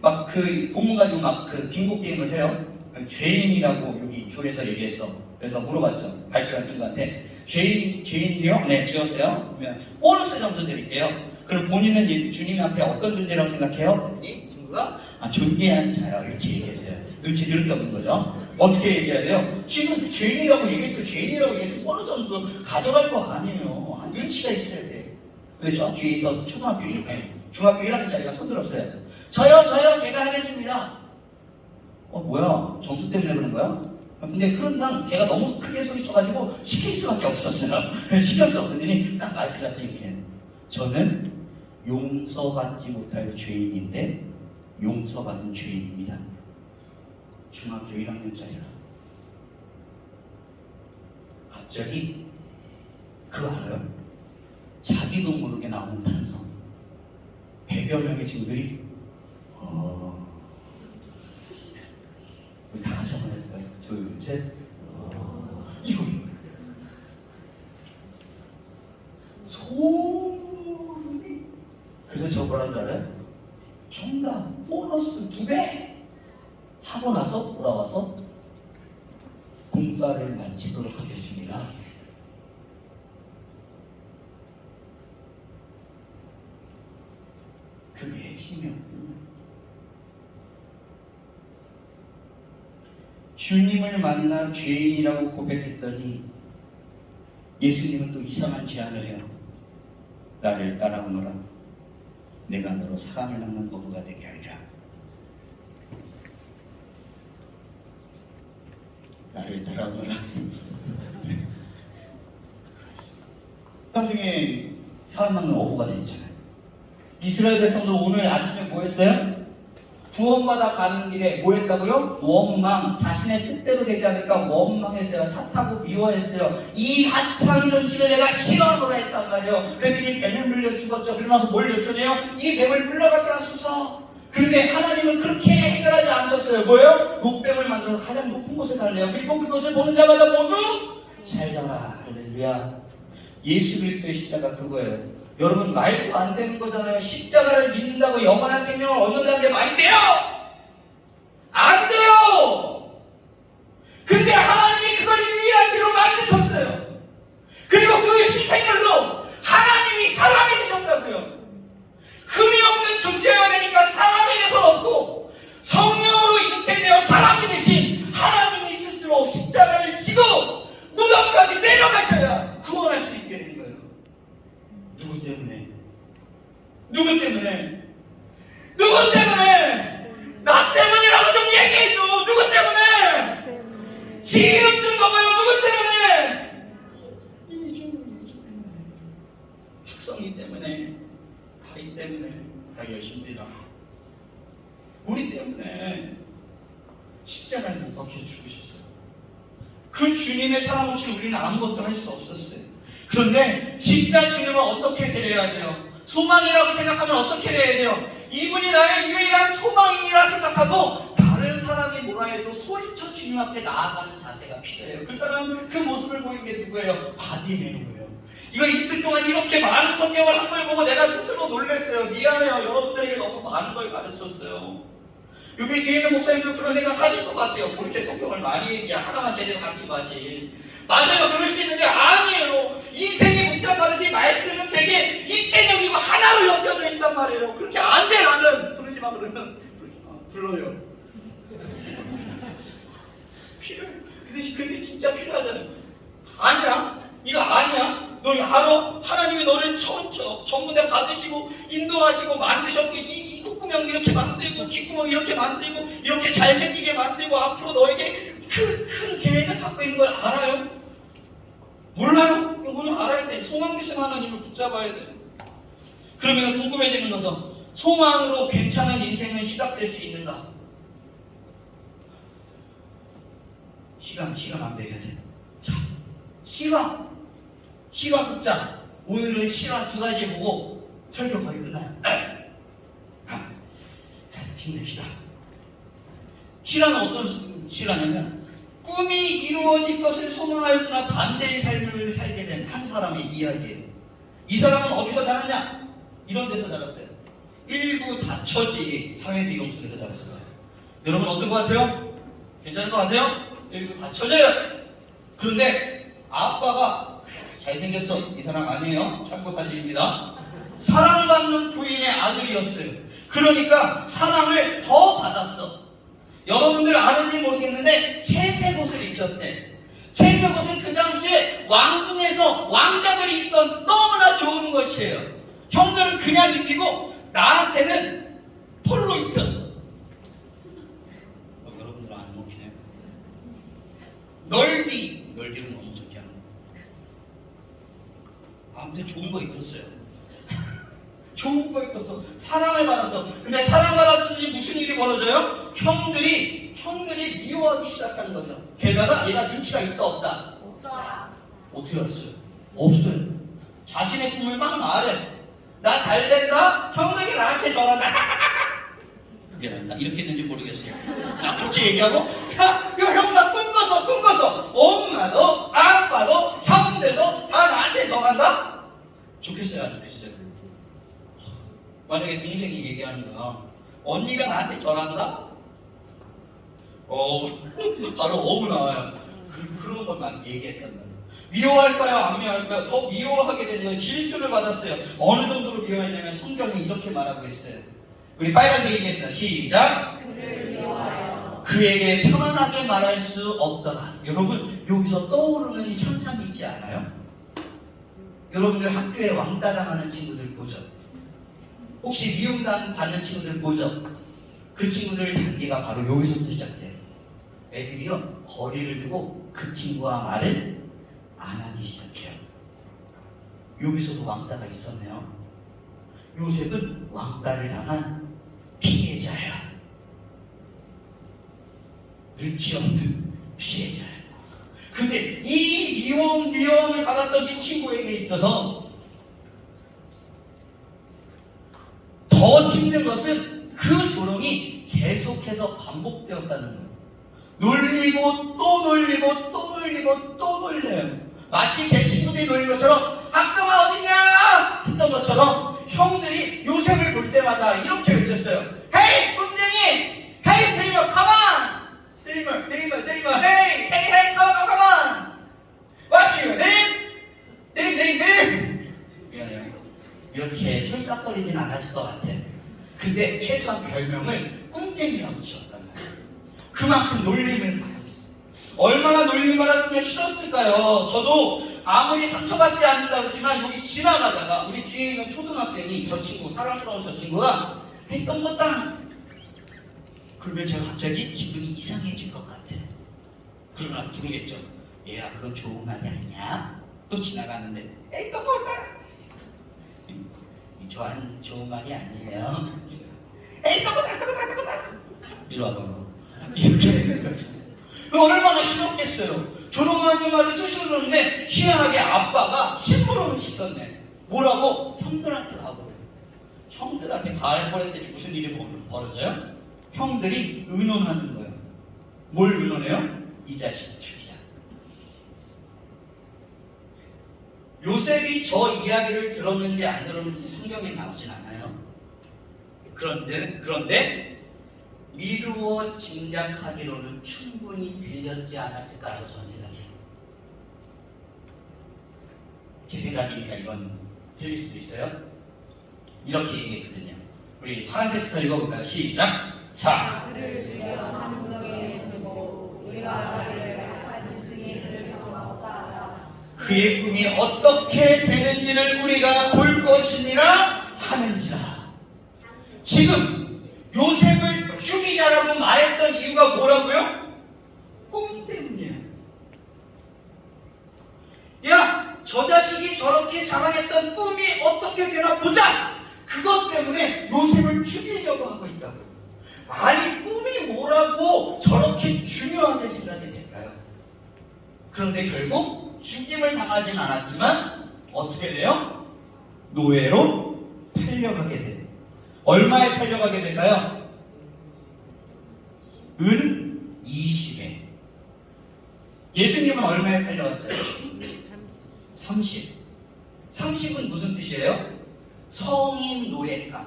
막 그 본문 가지고 막 그 빙고 게임을 해요. 죄인이라고 여기 조에서 얘기했어. 그래서 물어봤죠. 발표한 친구한테 죄인이요? 네, 지었어요. 그러면 보너스 점수 드릴게요. 그럼 본인은 주님 앞에 어떤 존재라고 생각해요? 그랬더니 친구가 존귀한 자요 이렇게 얘기했어요. 눈치 들을 게 없는 거죠. 어떻게 얘기해야 돼요? 지금 죄인이라고 얘기했어요. 죄인이라고 얘기해서 보너스 점수 가져갈 거 아니에요. 눈치가 있어야 돼. 근데 저 뒤에 있던 중학교 1학년짜리가 손들었어요. 저요 제가 하겠습니다. 뭐야 점수 때문에 그런 거야? 근데 그런 상 걔가 너무 크게 소리쳐가지고 시킬 수밖에 없었어요. 시켰어. 그랬더니 딱 마이크 잡고 이렇게 저는 용서받지 못할 죄인인데 용서받은 죄인입니다. 중학교 1학년짜리라. 갑자기 그거 알아요? 자기도 모르게 나오는 탄성. 100여 명의 친구들이 우리 다 같이 한번 해볼까요? 둘, 셋. 이거. 소름이. 그래서 저 뭐라는 줄 알아요? 정답 보너스 2배 하고 나서 돌아와서 공과를 마치도록 하겠습니다. 그게 핵심이었거든요. 주님을 만나 죄인이라고 고백했더니 예수님은 또 이상한 제안을 해요. 나를 따라오너라. 내가 너로 사람을 낚는 어부가 되게 하리라. 나를 따라오너라. 나중에 사람 낚는 어부가 됐잖아요. 이스라엘 백성들 오늘 아침에 뭐 했어요? 구원받아 가는 길에 뭐 했다고요? 원망. 자신의 뜻대로 되지 않으니까 원망했어요. 탓하고 미워했어요. 이 하찮은 눈치를 내가 싫어하노라 했단 말이에요. 그랬더니 뱀에 물려 죽었죠. 그러면서 뭘 요청해요? 이 뱀을 물러가게 하소서. 그런데 하나님은 그렇게 해결하지 않으셨어요. 뭐예요? 녹뱀을 만들어서 가장 높은 곳에 달래요. 그리고 그것을 보는 자마다 모두 잘 자라. 할렐루야. 예수 그리스도의 십자가 그거예요. 여러분 말도 안 되는 거잖아요. 십자가를 믿는다고 영원한 생명을 얻는다는 게 말이 돼요? 안 돼요. 근데 하나님이 그걸 유일한 길로 만드셨어요. 그리고 그 희생물로 하나님이 사람이 되셨다고요. 흠이 없는 존재여야 되니까 사람이 돼서 없고 성령으로 잉태되어 사람이 되신 하나님이 스스로 십자가를 지고 무덤까지 내려가셔야 구원할 수 있게 된 거예요. 누구 때문에? 누구 때문에? 누구 때문에? 나 때문이라고 좀 얘기해줘. 누구 때문에? 지 이름 좀 봐봐요. 누구 때문에? 박성희 때문에, 다희 때문에 다 열심히 뛰라. 우리 때문에 십자가에 못 박혀 죽으셨어요. 그 주님의 사랑 없이 우리는 아무것도 할 수 없었어요. 그런데 진짜 주님은 어떻게 데려야 돼요? 소망이라고 생각하면 어떻게 해야 돼요? 이분이 나의 유일한 소망이라 생각하고 다른 사람이 뭐라 해도 소리쳐 주님 앞에 나아가는 자세가 필요해요. 그 사람, 그 모습을 보이는 게 누구예요? 바디메오예요. 이거 이틀 동안 이렇게 많은 성경을 한 걸 보고 내가 스스로 놀랐어요. 미안해요. 여러분들에게 너무 많은 걸 가르쳤어요. 여기 뒤에 있는 목사님도 그런 생각 하실 것 같아요. 뭐 이렇게 성경을 많이 얘기해. 하나만 제대로 가르치고 하지. 맞아요. 그럴 수 있는데 아니에요. 인생의 문자 받으시 말씀은 되게 입체적이고 하나로 엮여져 있단 말이에요. 그렇게 안 돼. 나는 부르지 마. 그러면 부르지 마. 불러요. 필요해. 근데 진짜 필요하잖아요. 아니야. 이거 아니야. 너 이거 알아? 하나님이 너를 전부 다 받으시고 인도하시고 만드셨고 이 콧구멍 이렇게 만들고 귓구멍 이렇게 만들고 이렇게 잘생기게 만들고 앞으로 너에게 큰 계획을 갖고 있는 걸 알아요? 몰라요? 이걸 알아야 돼. 소망 주신 하나님을 붙잡아야 돼. 그러면 궁금해지는 거죠. 소망으로 괜찮은 인생은 시작될 수 있는가? 시간 안 배우세요. 자, 실화 극장. 오늘은 실화 2가지 보고 설교 거의 끝나요. 힘냅시다. 실화는 어떤 실화냐면 꿈이 이루어질 것을 소망하였으나 반대의 삶을 살게 된 한 사람의 이야기예요. 이 사람은 어디서 자랐냐? 이런 데서 자랐어요. 일부 다처지 사회비용소에서 자랐어요. 여러분 어떤 것 같아요? 괜찮은 것 같아요? 일부 다처져요. 그런데 아빠가 잘생겼어. 이 사람 아니에요. 참고 사실입니다. 사랑받는 부인의 아들이었어요. 그러니까 사랑을 더 받았어. 여러분들 아는지 모르겠는데 채색 옷을 입혔대. 채색 옷은 그 당시에 왕궁에서 왕자들이 입던 너무나 좋은 것이에요. 형들은 그냥 입히고 나한테는 폴로 입혔어. 여러분들은 안 먹히네요. 넓이는 너무 적게 하는 거. 아무튼 좋은 거 입혔어요. 좋은 거 입혔어. 사랑을 받았어. 근데 사랑받았더니 무슨 일이 벌어져요? 형들이 미워하기 시작하는 거죠. 게다가 얘가 눈치가 있다 없다? 없어요. 어떻게 알았어요? 없어요. 자신의 꿈을 막 말해. 나 잘 된다? 형들이 나한테 전한다. 미안합니다. 이렇게 했는지 모르겠어요. 나 그렇게 얘기하고 형 나 꿈꿨어. 엄마도 아빠도 형들도 다 나한테 전한다? 좋겠어요 안 좋겠어요? 만약에 동생이 얘기하는 거야. 언니가 나한테 전한다? 바로 어우 나와요. 그런 것만 얘기했단 말이에요. 미워할까요? 안 미워할까요? 더 미워하게 되죠. 질투를 받았어요. 어느 정도로 미워했냐면 성경이 이렇게 말하고 있어요. 우리 빨간색 얘기했습니다. 시작. 그에게 편안하게 말할 수 없더라. 여러분 여기서 떠오르는 현상이 있지 않아요? 여러분들 학교에 왕따 당하는 친구들 보죠. 혹시 미움당 받는 친구들 보죠. 그 친구들 단계가 바로 여기서부터 시작돼요. 애들이요 거리를 두고 그 친구와 말을 안 하기 시작해요. 여기서도 왕따가 있었네요. 요셉은 왕따를 당한 피해자야. 눈치 없는 피해자야. 근데 이 미움을 받았던 이 친구에게 있어서 더 힘든 것은 그 조롱이 계속해서 반복되었다는 거예요. 놀리고 또 놀리고 또 놀리고 또 놀려요. 마치 제 친구들이 놀린 것처럼 학성아 어딨냐 했던 것처럼 형들이 요셉을 볼 때마다 이렇게 외쳤어요. 헤이 꿈쟁이! 헤이 드리머 컴온! 드리머 헤이 컴온! What you 드림! 미안해요. 이렇게 철싹거리진 않았을 것 같아. 근데 최소한 별명을 꿈쟁이라고 지었단 말이에요. 그만큼 놀림을 받았어. 얼마나 놀림을 받았으면 싫었을까요? 저도 아무리 상처받지 않는다고 그러지만 여기 지나가다가 우리 뒤에 있는 초등학생이 저 친구, 사랑스러운 저 친구가 했던 거다. 그러면 제가 갑자기 기분이 이상해질 것 같아. 그러면 부르겠죠. 얘야 그건 좋은 말이 아니야. 또 지나가는데 에이 또 뭘까? 좋은 말이 아니에요. 에이 까보다 이리 와봐 너. 이렇게 되는 거죠. 얼마나 싫었겠어요. 저놈의 말을 쓰시는 놈인데 희한하게 아빠가 심부름을 시켰네. 뭐라고? 형들한테 가고. 형들한테 가을 뻔했더니 무슨 일이 벌어져요? 형들이 의논하는 거예요. 뭘 의논해요? 이 자식 죽이자. 요셉이 저 이야기를 들었는지 안 들었는지 성경에 나오진 않아요. 그런데 미루어 짐작하기로는 충분히 들렸지 않았을까라고 저는 생각해요. 제 생각이니까 이건 들릴 수도 있어요. 이렇게 얘기했거든요. 우리 파란색부터 읽어볼까요? 시작! 자, 그를 죽여 한 구덩이에 두고 우리가 그를 악한 짐승의 그를 잡아먹었다 하자. 그의 꿈이 어떻게 되는지를 우리가 볼 것이니라 하는지라. 지금 요셉을 죽이자라고 말했던 이유가 뭐라고요? 꿈 때문이에요. 야, 저 자식이 저렇게 자랑했던 꿈이 어떻게 되나 보자! 그것 때문에 요셉을 죽이려고 하고 있다고. 아니, 꿈이 뭐라고 저렇게 중요하게 생각이 될까요? 그런데 결국 죽임을 당하진 않았지만 어떻게 돼요? 노예로 팔려가게 돼요. 얼마에 팔려가게 될까요? 은 20에. 예수님은 얼마에 팔려갔어요? 30. 30은 무슨 뜻이에요? 성인 노예값.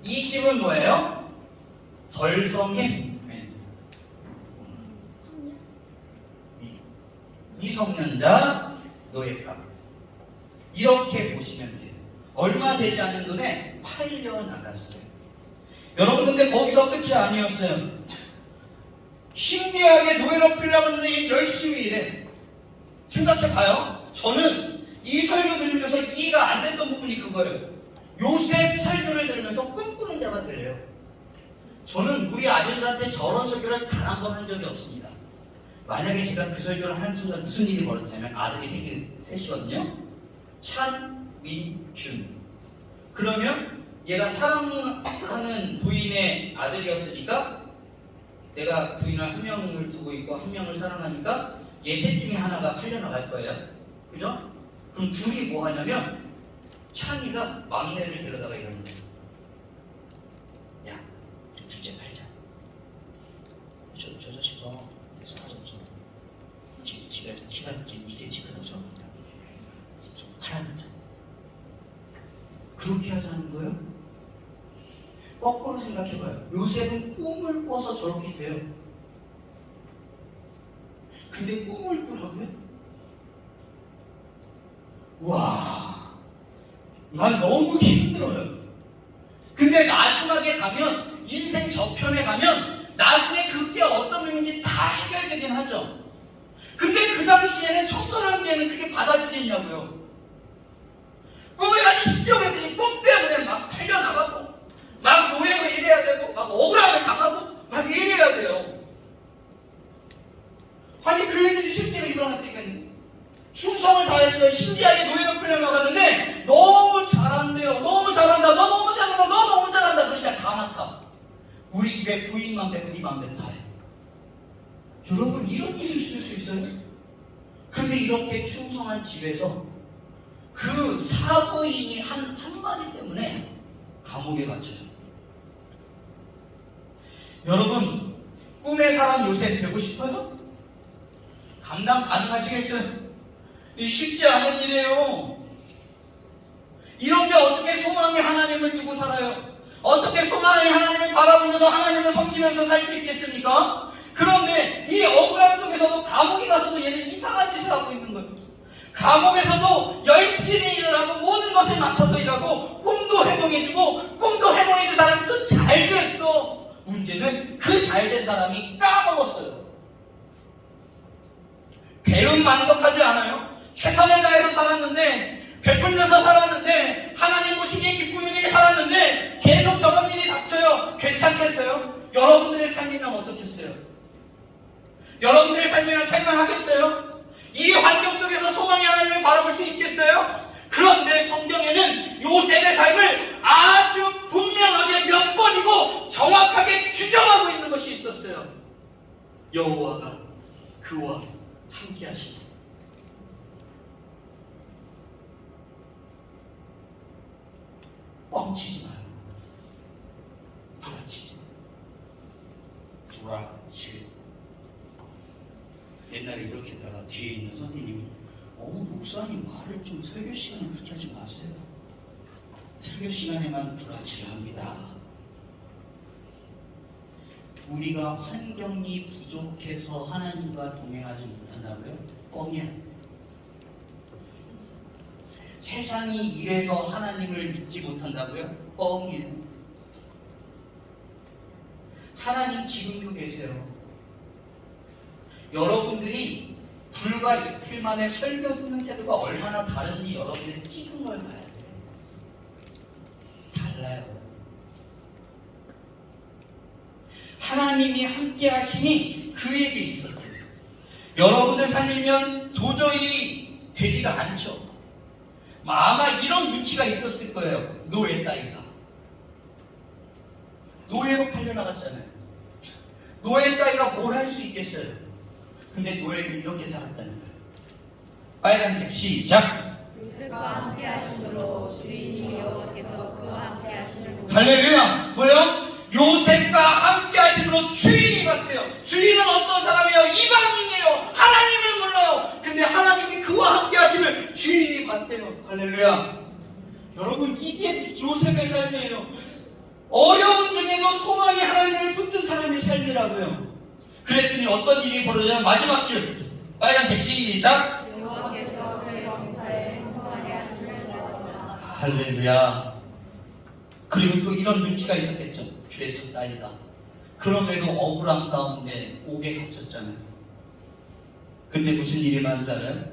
20은 뭐예요? 덜 성인 미성년자 노예값. 이렇게 보시면 돼요. 얼마 되지 않는 돈에 팔려 나갔어요. 여러분, 근데 거기서 끝이 아니었어요. 신기하게 노예로 풀려갔는데 열심히 일해. 생각해봐요. 저는 이 설교 들으면서 이해가 안 됐던 부분이 그거예요. 요셉 설교를 들으면서 꿈꾸는 자가 되래요. 저는 우리 아들들한테 저런 설교를 단 한 번 한 적이 없습니다. 만약에 제가 그 설교를 하는 순간 무슨 일이 벌어지냐면 아들이 셋이거든요. 찬민준. 그러면 얘가 사랑하는 부인의 아들이었으니까 내가 부인을 한 명을 두고 있고 한 명을 사랑하니까 얘 셋 중에 하나가 팔려나갈 거예요. 그죠? 그럼 둘이 뭐 하냐면 창이가 막내를 데려다가 이러는 거예요. 야, 둘째 팔자. 저 자식 사정 좀. 지가 키가 2cm 크다고 저럽니다. 좀 가라앉아. 그렇게 하자는 거예요? 거꾸로 생각해봐요. 요셉은 꿈을 꿔서 저렇게 돼요. 근데 꿈을 꾸라고요? 와, 난 너무 힘들어요. 근데 마지막에 가면, 인생 저편에 가면 나중에 그게 어떤 의미인지 다 해결되긴 하죠. 근데 그 당시에는 청소년기에는 그게 받아들였냐고요. 꿈에 가지 십시오 그랬더니 꿈 때문에 막 팔려나가고 막 노예로 일해야 되고 막 억울함을 당하고 막 이래야 돼요. 아니, 그 일들이 실제로 일어났다니까. 충성을 다했어요. 신기하게 노예로 풀려나갔는데 너무 잘한대요. 너무 잘한다. 너 너무 잘한다. 너 너무 잘한다. 그러니까 다 맡아. 우리 집에 부인만 빼고 네 맘대로 다 해. 여러분, 이런 일이 있을 수 있어요? 그런데 이렇게 충성한 집에서 그 사부인이 한 한마디 때문에 감옥에 갇혀요. 여러분, 꿈의 사람 요셉 되고 싶어요? 감당 가능하시겠어요? 쉽지 않은 일이에요. 이런데 어떻게 소망의 하나님을 두고 살아요? 어떻게 소망의 하나님을 바라보면서 하나님을 섬기면서 살 수 있겠습니까? 그런데 이 억울함 속에서도 감옥에 가서도 얘는 이상한 짓을 하고 있는 거예요. 감옥에서도 열심히 일을 하고 모든 것을 맡아서 일하고 꿈도 해몽해주고 꿈도 해몽해준 사람이 또 잘 됐어. 문제는 그 잘된 사람이 까먹었어요. 배움 만덕하지 않아요. 최선을 다해서 살았는데, 베풀면서 살았는데, 하나님 보시기에 기쁨이 되게 살았는데 계속 저런 일이 닥쳐요. 괜찮겠어요? 여러분들의 삶이면 어떻겠어요? 여러분들의 삶이면 살만하겠어요? 이 환경 속에서 소망의 하나님을 바라볼 수 있겠어요? 그런데 성경에는 있었어요. 여호와가 그와 함께 하시고. 뻥치지 마요. 구라치지. 구라치. 옛날에 이렇게 했다가 뒤에 있는 선생님이 목사님 말을 좀 설교 시간에 그렇게 하지 마세요. 설교 시간에만 구라치려 합니다. 우리가 환경이 부족해서 하나님과 동행하지 못한다고요? 뻥이야. 세상이 이래서 하나님을 믿지 못한다고요? 뻥이에요. 하나님 지금도 계세요. 여러분들이 불과 이틀 만에 설교 듣는 태도가 얼마나 다른지 여러분들이 찍은 걸 봐야 돼요. 달라요. 하나님이 함께 하심이 그에게 있었대요. 여러분들 살면 도저히 되지가 않죠. 아마 이런 눈치가 있었을 거예요. 노예 따위가. 노예로 팔려나갔잖아요. 노예 따위가 뭘 할 수 있겠어요? 근데 노예는 이렇게 살았다는 거예요. 빨간색 시작. 요셉과 함께 하심으로 주인이 여호와께서 그와 함께 하심을 할렐루야. 뭐요? 요셉과 함께 하심으로 주인이 봤대요. 주인은 어떤 사람이에요? 이방인이에요. 하나님을 몰라요. 근데 하나님이 그와 함께 하심을 주인이 봤대요. 할렐루야. 여러분, 이게 요셉의 삶이에요. 어려운 중에도 소망이 하나님을 붙든 사람의 삶이라고요. 그랬더니 어떤 일이 벌어지냐면 마지막 줄 빨간색 시작. 여호와께서 그의 범사에 행복하게 하심을 보았노라. 할렐루야. 그리고 또 이런 눈치가 있었겠죠. 죄수 따위가. 그럼에도 억울함 가운데 옥에 갇혔잖아요. 근데 무슨 일이 많은 줄 알아요?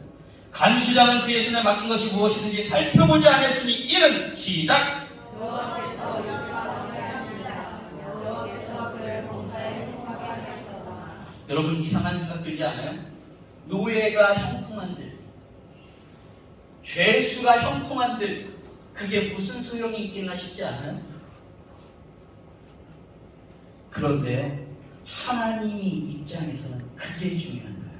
간수장은 그의 손에 맡긴 것이 무엇이든지 살펴보지 않았으니 이는 시작. 여호와께서 요셉과 함께 하십니다. 여호와께서 그를 범사에 행복하게 하셨다. 여러분, 이상한 생각 들지 않아요? 노예가 형통한들, 죄수가 형통한들, 그게 무슨 소용이 있겠나 싶지 않아요? 그런데요, 하나님이 입장에서는 그게 중요한 거예요.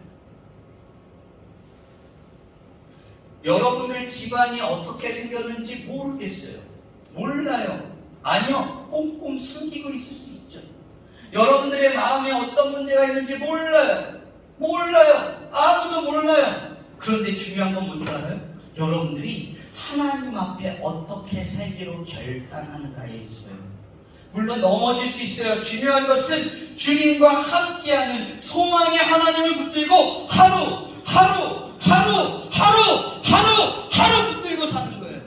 여러분들 집안이 어떻게 생겼는지 모르겠어요. 몰라요. 아니요, 꽁꽁 숨기고 있을 수 있죠. 여러분들의 마음에 어떤 문제가 있는지 몰라요. 몰라요. 아무도 몰라요. 그런데 중요한 건 뭔지 알아요? 여러분들이 하나님 앞에 어떻게 살기로 결단하는가에 있어요. 물론 넘어질 수 있어요. 중요한 것은 주님과 함께하는 소망의 하나님을 붙들고 하루 붙들고 사는 거예요.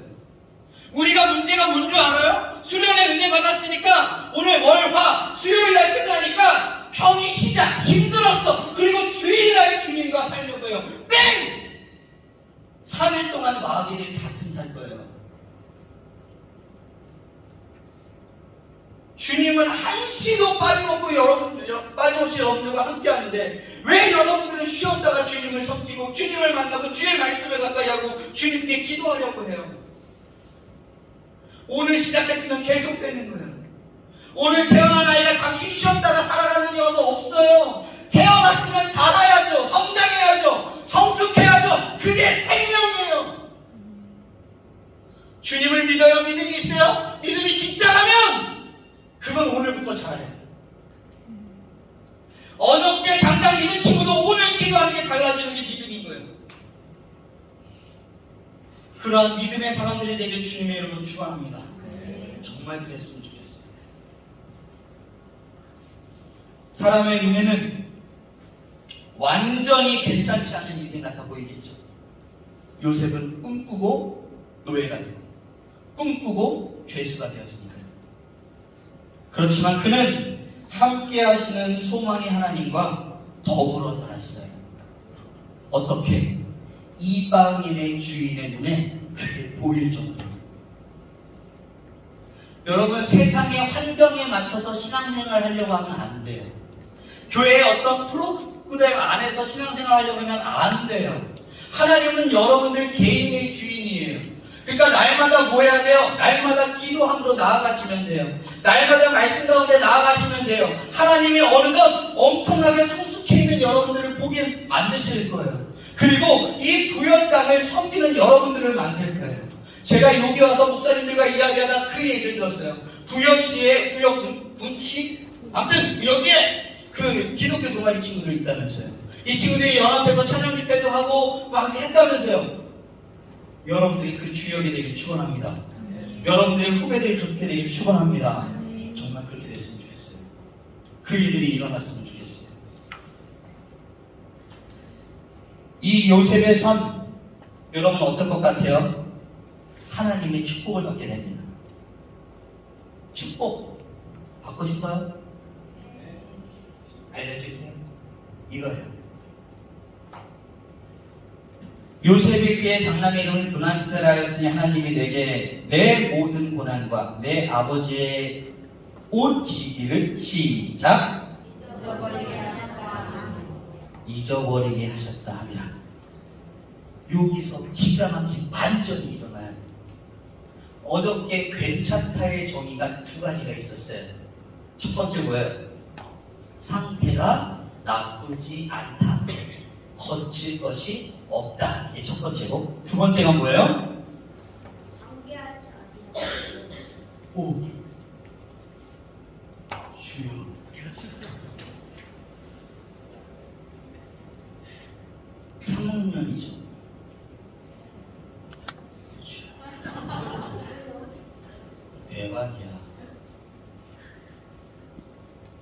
우리가 문제가 뭔지 알아요? 수련의 은혜 받았으니까 오늘 월화 수요일날 끝나니까 평이 시작 힘들었어. 그리고 주일날 주님과 살려고요. 땡! 3일 동안 마귀들이 다 튼탈 거예요. 주님은 한시도 빠짐없이 여러분들과 함께 하는데 왜 여러분들은 쉬었다가 주님을 섬기고 주님을 만나고 주의 말씀을 가까이 하고 주님께 기도하려고 해요? 오늘 시작했으면 계속되는 거예요. 오늘 태어난 아이가 잠시 쉬었다가 살아가는 경우는 없어요. 태어났으면 자라야죠. 성장해야죠. 성숙해야죠. 그게 생명이에요. 주님을 믿어요? 믿음이 있어요? 믿음이 진짜라면 그건 오늘부터 자라야 돼요. 어저께 당장 믿은 친구도 오늘 기도하는 게 달라지는 게 믿음인 거예요. 그러한 믿음의 사람들이 되길 주님의 이름으로 축원합니다. 정말 그랬으면 좋겠어요. 사람의 눈에는 완전히 괜찮지 않은 인생 같아 보이겠죠. 요셉은 꿈꾸고 노예가 되고 꿈꾸고 죄수가 되었으니까요. 그렇지만 그는 함께 하시는 소망의 하나님과 더불어 살았어요. 어떻게? 이방인의 주인의 눈에 그게 보일 정도로. 여러분, 세상의 환경에 맞춰서 신앙생활 하려고 하면 안 돼요. 교회의 어떤 프로그램 안에서 신앙생활 하려고 하면 안 돼요. 하나님은 여러분들 개인의 주인이에요. 그러니까 날마다 뭐 해야 돼요? 날마다 기도함으로 나아가시면 돼요. 날마다 말씀 가운데 나아가시면 돼요. 하나님이 어느덧 엄청나게 성숙해 있는 여러분들을 보게 만드실 거예요. 그리고 이 구역 땅을 섬기는 여러분들을 만들 거예요. 제가 여기 와서 목사님들과 이야기하다 그 얘기를 들었어요. 구역시에 군시 아무튼 여기에 그 기독교 동아리 친구들이 있다면서요. 이 친구들이 연합해서 찬양 집회도 하고 막 했다면서요. 여러분들이 그 주역이 되길 축원합니다. 여러분들의 후배들이 그렇게 되길 축원합니다. 정말 그렇게 됐으면 좋겠어요. 그 일들이 일어났으면 좋겠어요. 이 요셉의 삶 여러분 어떨 것 같아요? 하나님의 축복을 받게 됩니다. 축복 받고 싶어요? 알려주세요. 이거예요. 요셉이 그의 장남의 이름을 문하세라였으니 하나님이 내게 내 모든 고난과 내 아버지의 온 지기를 시작 잊어버리게 하셨다 하니라. 여기서 기가 막힌 반전이 일어나요. 어저께 괜찮다의 정의가 두 가지가 있었어요. 첫 번째 뭐예요? 상태가 나쁘지 않다. 거칠 것이 없다. 이게 첫 번째고, 두 번째가 뭐예요? 관계하지 않아요. 오, 주여. 3학년이죠. 대박이야.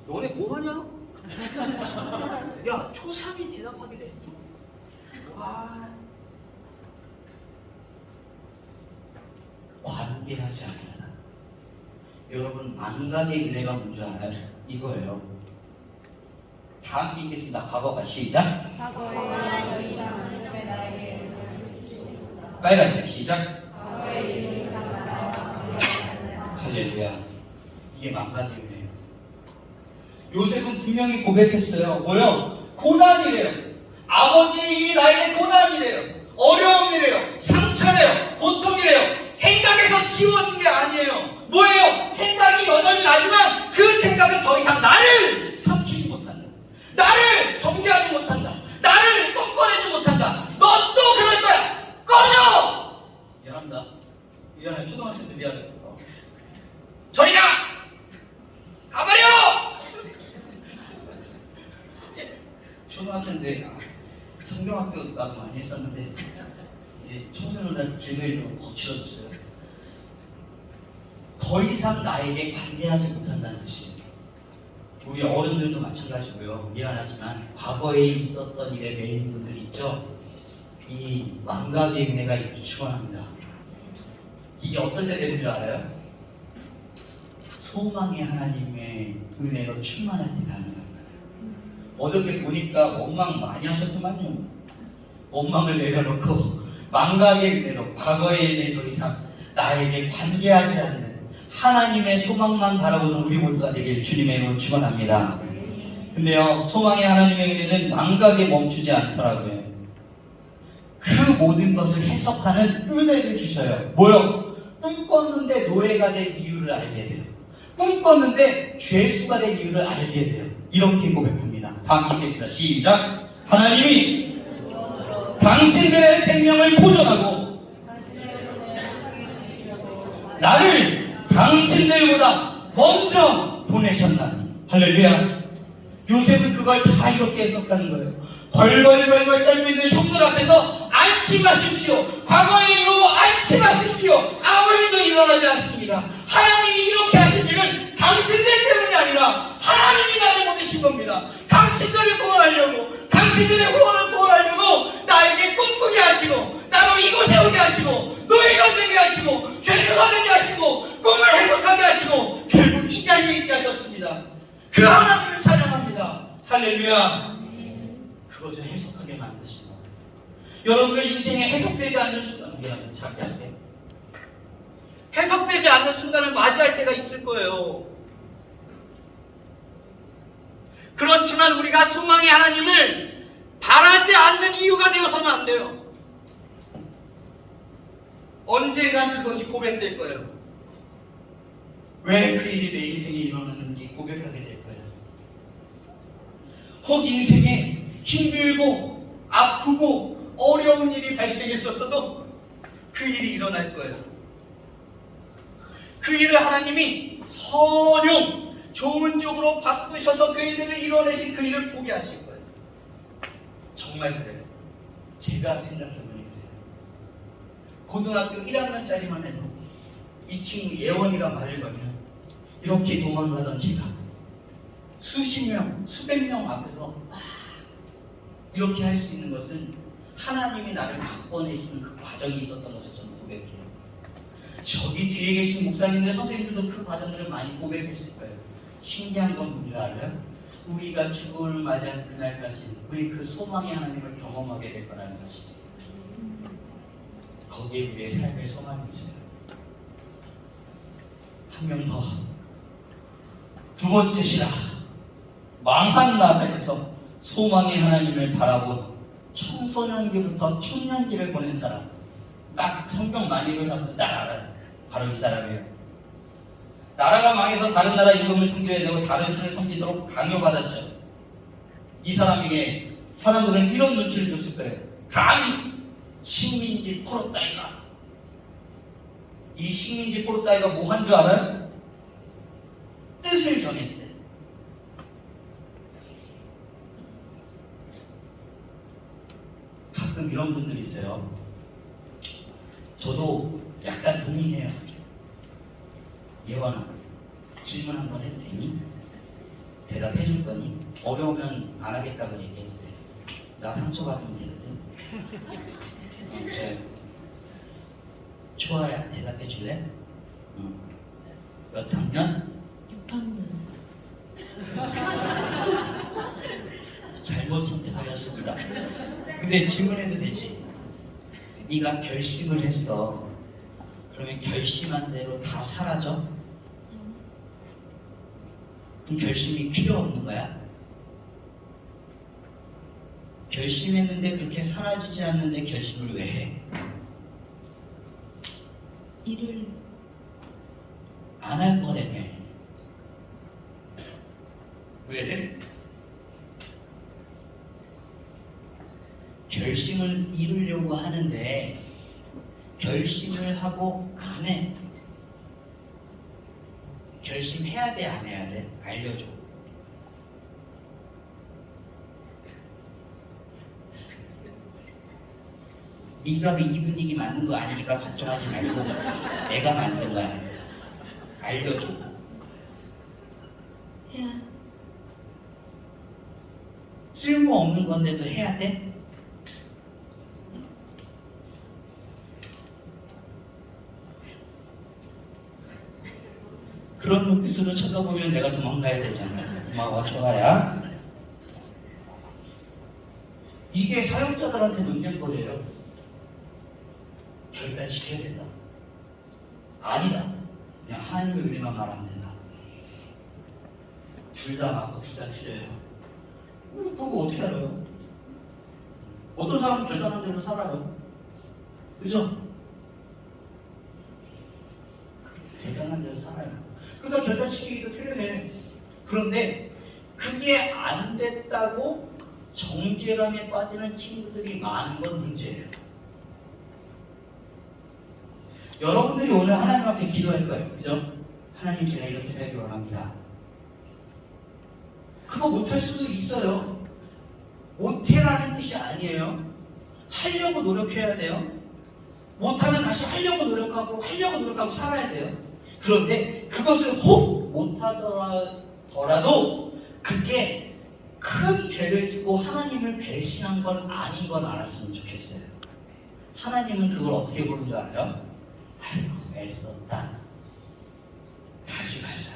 너네 뭐하냐? 야, 초3이 대답하게 돼. 와. 관계하지 아니하다. 여러분, 망각의 은혜가 뭔지 알아요? 이거예요. 다 함께 읽겠습니다. 과거가 시작. 빨간색 시작. 할렐루야. 이게 망각의 은혜예요. 요셉은 분명히 고백했어요. 뭐요? 고난이래요. 아버지의 일이 나에게 고난이래요. 어려움이래요. 상처래요. 고통이래요. 생각에서 지워진 게 아니에요. 뭐예요? 생각이 여전히 나지만 그 생각은 더 이상 나를 삼키지 못한다. 나를 정죄하지 못한다. 나를 꺾어내지 못한다. 너 또 그럴 거야. 꺼져! 미안합니다. 미안해. 초등학생들 미안해. 저리가! 가버려! 초등학생들 성경학교 나도 많이 했었는데 이게 청소년들 길들이 너무 거칠어졌어요. 더 이상 나에게 관대하지 못한다는 뜻이에요. 우리 어른들도 마찬가지고요. 미안하지만 과거에 있었던 일에 매인 분들 있죠. 이 망각의 은혜가 있기 축원합니다. 이게 어떨 때 되는 줄 알아요? 소망의 하나님의 은혜로 충만할 때 가능한 거예요. 어저께 보니까 원망 많이 하셨더만요. 원망을 내려놓고 망각의 은혜로 과거의 일이 더 이상 나에게 관계하지 않는 하나님의 소망만 바라보는 우리 모두가 되길 주님의 이름으로 축원합니다. 근데요, 소망의 하나님의 은혜는 망각에 멈추지 않더라고요. 그 모든 것을 해석하는 은혜를 주셔요. 뭐요? 꿈 꿨는데 노예가 될 이유를 알게 돼요. 꿈 꿨는데 죄수가 된 이유를 알게 돼요. 이렇게 고백합니다. 다음 읽겠습니다. 시작. 하나님이 당신들의 생명을 보존하고 나를 당신들보다 먼저 보내셨나니. 할렐루야. 요셉은 그걸 다 이렇게 해석하는 거예요. 벌벌벌벌 떨고 있는 형들 앞에서 안심하십시오. 과거의 일로 안심하십시오. 아무 일도 일어나지 않습니다. 하나님이 이렇게 하신 일은 당신들 때문이 아니라 하나님이 나를 보내신 겁니다. 당신들을 구원하려고, 당신들의 후원을 구원하려고 나에게 꿈꾸게 하시고, 나로 이곳에 오게 하시고, 노예가 되게 하시고, 죄수가 되게 하시고, 꿈을 해석하게 하시고, 결국 이 자리에 있게 하셨습니다. 그 하나님을 찬양합니다. 할렐루야. 그것을 해석하게 만드시다. 여러분들 인생에 해석되지 않는 순간, 미안해, 작게 할게. 해석되지 않는 순간을 맞이할 때가 있을 거예요. 그렇지만 우리가 소망의 하나님을 바라지 않는 이유가 되어서는 안 돼요. 언젠간 그것이 고백될 거예요. 왜 그 일이 내 인생에 일어났는지 고백하게 될 거예요. 혹 인생에 힘들고 아프고 어려운 일이 발생했었어도 그 일이 일어날 거예요. 그 일을 하나님이 선용 좋은 쪽으로 바꾸셔서 그 일들을 이뤄내신 그 일을 보게 하실 거예요. 정말 그래요. 제가 생각해보니 그래요. 고등학교 1학년짜리만 해도 이 친구 예원이가 말을 걸면 이렇게 도망가던 제가 수십 명, 수백 명 앞에서 막 이렇게 할 수 있는 것은 하나님이 나를 바꿔내시는 그 과정이 있었던 것을 저는 고백해요. 저기 뒤에 계신 목사님들, 선생님들도 그 과정들을 많이 고백했을 거예요. 신기한 건 뭔지 알아요? 우리가 죽음을 맞이하는 그날까지 우리 그 소망의 하나님을 경험하게 될 거라는 사실이에요. 거기에 우리의 삶의 소망이 있어요. 한 명 더. 두 번째 시라. 망한 나라에서 소망의 하나님을 바라본 청소년기부터 청년기를 보낸 사람. 딱 성경 많이 읽으면 딱 알아요. 바로 이 사람이에요. 나라가 망해서 다른 나라 임금을 섬겨야 되고 다른 신을 섬기도록 강요받았죠. 이 사람에게 사람들은 이런 눈치를 줬을 거예요. 감히 식민지 포로따위가. 이 식민지 포로따위가 뭐 한 줄 알아요? 뜻을 정했대. 가끔 이런 분들이 있어요. 저도 약간 동의해요. 예원아, 질문 한번 해도 되니? 대답해 줄 거니? 어려우면 안 하겠다고 얘기해도 돼. 나 상처받으면 되거든. 초아야, 대답해 줄래? 응. 몇 학년? 6학년. 잘못 선택하였습니다. 근데 질문해도 되지? 네가 결심을 했어. 그러면 결심한 대로 다 사라져? 그럼 결심이 필요 없는 거야? 결심했는데 그렇게 사라지지 않는데 결심을 왜 해? 일을 안 할 거라며. 왜? 결심을 이루려고 하는데 결심을 하고 안 해. 결심해야 돼, 안 해야 돼? 알려줘. 네가 이 분위기 맞는 거 아니니까 걱정하지 말고 내가 만든 거야. 알려줘. 해야 쓸모없는 건데도 해야 돼? 그런 눈빛으로 쳐다보면 내가 도망가야 되잖아. 고마워, 좋아야. 이게 사역자들한테 논쟁거리예요. 결단시켜야 된다. 아니다. 그냥 하나님의 은혜만 말하면 된다. 둘 다 맞고 둘 다 틀려요. 그거 어떻게 알아요? 어떤 사람은 결단한 대로 살아요. 그죠? 결단한 대로 살아요. 그러니까 결단시키기도 필요해. 그런데 그게 안 됐다고 정죄감에 빠지는 친구들이 많은 건 문제예요. 여러분들이 오늘 하나님 앞에 기도할 거예요. 그죠? 하나님, 제가 이렇게 살기 원합니다. 그거 못할 수도 있어요. 못해라는 뜻이 아니에요. 하려고 노력해야 돼요. 못하면 다시 하려고 노력하고 살아야 돼요. 그런데 그것을 혹 못하더라도 그게 큰 죄를 짓고 하나님을 배신한 건 아닌 건 알았으면 좋겠어요. 하나님은 그걸 어떻게 보는 줄 알아요? 아이고, 애썼다. 다시 가자.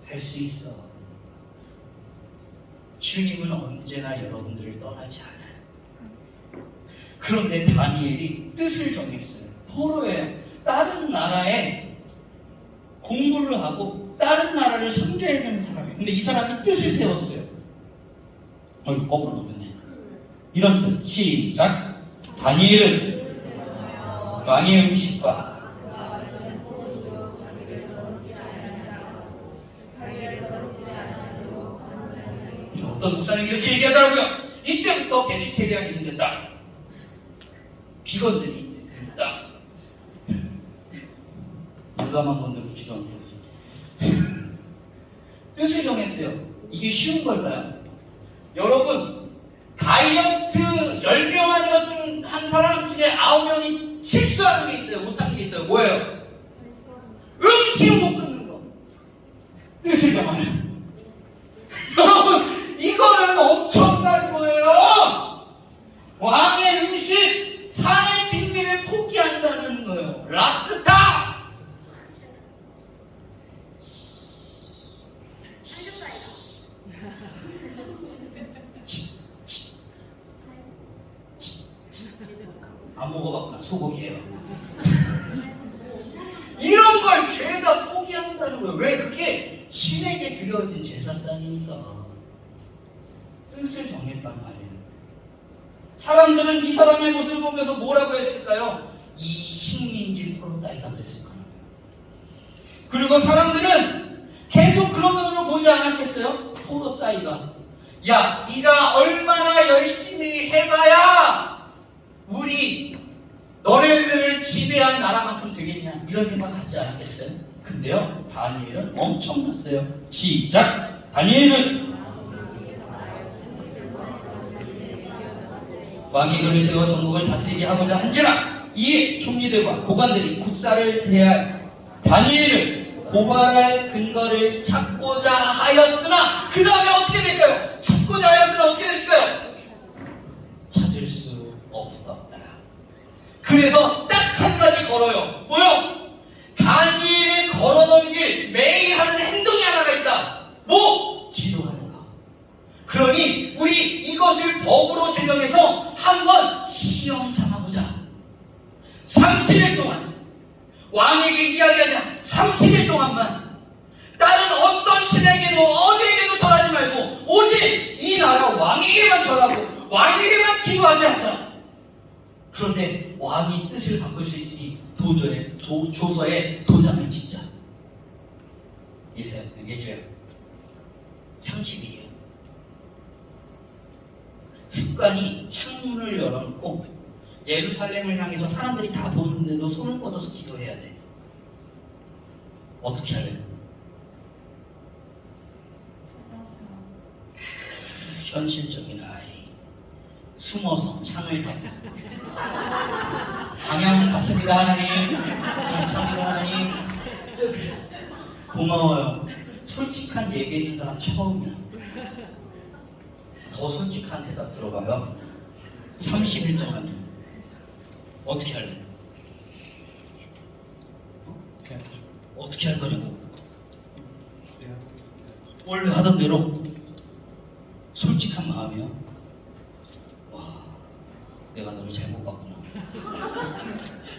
할 수 있어. 주님은 언제나 여러분들을 떠나지 않아요. 그런데 다니엘이 뜻을 정했어요. 포로에 다른 나라에 공부를 하고 다른 나라를 섬겨야 되는 사람이에요. 근데 이 사람이 뜻을 세웠어요. 거꾸로 놓았네. 이런 뜻. 시작. 다니엘은 왕의 음식과 그가 마시는 포도주 자기를 더럽히지 아니하고 자기를 더럽히지 아니하도록 하는 자에게 어떤 목사님이 이렇게 얘기하더라고요. 이때부터 베지테리안이 생겼다. 비건들이 이때 생겼다. 민감한 건데 묻지도 않고 뜻을 정했대요. 이게 쉬운 걸까요? 여러분, 다이어트 10명 아니면 한 사람 중에 9명이 실수하는 게 있어요. 못하는 게 있어요. 뭐예요? 음식 못 끊는 거. 뜻을 정하세요. 여러분, 이거는 엄청난 거예요. 왕의 음식, 산의 진미를 포기한다는 거예요. 랍스타! 안 먹어봤구나. 소고기예요. 이런 걸 죄다 포기한다는 거예요. 왜? 그게 신에게 드려진 제사상이니까. 뜻을 정했단 말이에요. 사람들은 이 사람의 모습을 보면서 뭐라고 했을까요? 이 식민지 포로따이가 그랬을 거예요. 그리고 사람들은 계속 그런 눈으로 보지 않았겠어요? 포로따이가, 야, 네가 얼마나 열심히 해봐야 우리 너네들을 지배한 나라만큼 되겠냐, 이런 생각 갖지 않았겠어요? 근데요, 다니엘은 엄청났어요. 시작! 다니엘은 왕이 그를 세워 전국을 다스리게 하고자 한지라 이에 총리들과 고관들이 국사를 대하여 다니엘을 고발할 근거를 찾고자 하였으나, 그 다음에 어떻게 될까요? 찾고자 하였으나 어떻게 됐을까요? 찾을 수 없었더라. 그래서 딱 한 가지 걸어요. 뭐요? 다니엘을 걸어놓은 길, 매일 하는 행동이 하나가 있다. 뭐? 기도하는 거. 그러니 우리 이것을 법으로 제정해서 한번 시험 삼아보자. 30일 동안 왕에게 이야기하자. 30일 동안만 다른 어떤 신에게도 어디에게도 절하지 말고 오직 이 나라 왕에게만 절하고 왕에게만 기도하게 하자. 그런데 왕이 뜻을 바꿀 수 있으니 조서에 도장을 찍자. 예주야. 상식이에요. 습관이 창문을 열어놓고 예루살렘을 향해서 사람들이 다 보는데도 손을 뻗어서 기도해야 돼. 어떻게 할래? 현실적인 아이. 숨어서 창을 닫고 방향은 같습니다. 하나님, 감사합니다. 하나님, 고마워요. 솔직한 얘기해준 사람 처음이야. 더 솔직한 대답 들어봐요. 30일 동안요. 어떻게 할래? 어떻게 할 거냐고. 원래 하던 대로 솔직한 마음이야. 와, 내가 너를 잘못 봤구나.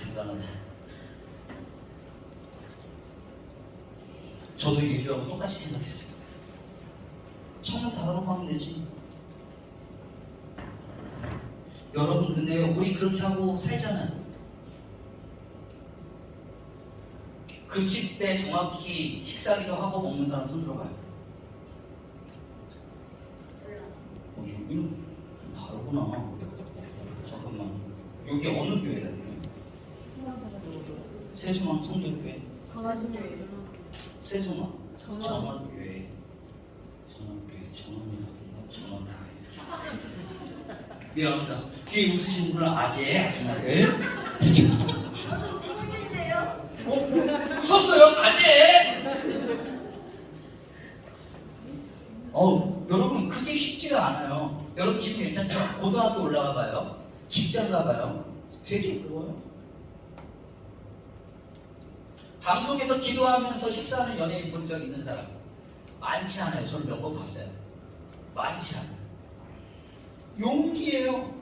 대단하다. 저도 예주하고 똑같이 생각했어요. 창문 닫아놓고 하면 되지. 여러분, 근데 우리 그렇게 하고 살잖아요. 급식 때 정확히 식사기도 하고 먹는 사람 손 들어봐요. 여기는 좀 다르구나. 잠깐만, 여기 어느 교회야? 세수망 성결교회. 세수망 전원교회. 전원이라든가 전원 다. 미안합니다. 뒤에 웃으신 분은 아재예요, 아줌마들. 저도 부르는데요. 웃었어요, 아재. 여러분, 그게 쉽지가 않아요. 여러분 지금 괜찮죠? 고등학교 올라가 봐요. 직장 가봐요. 되게 어려워요. 방송에서 기도하면서 식사하는 연예인 본 적 있는 사람 많지 않아요. 저는 몇 번 봤어요. 많지 않아요. 용기예요.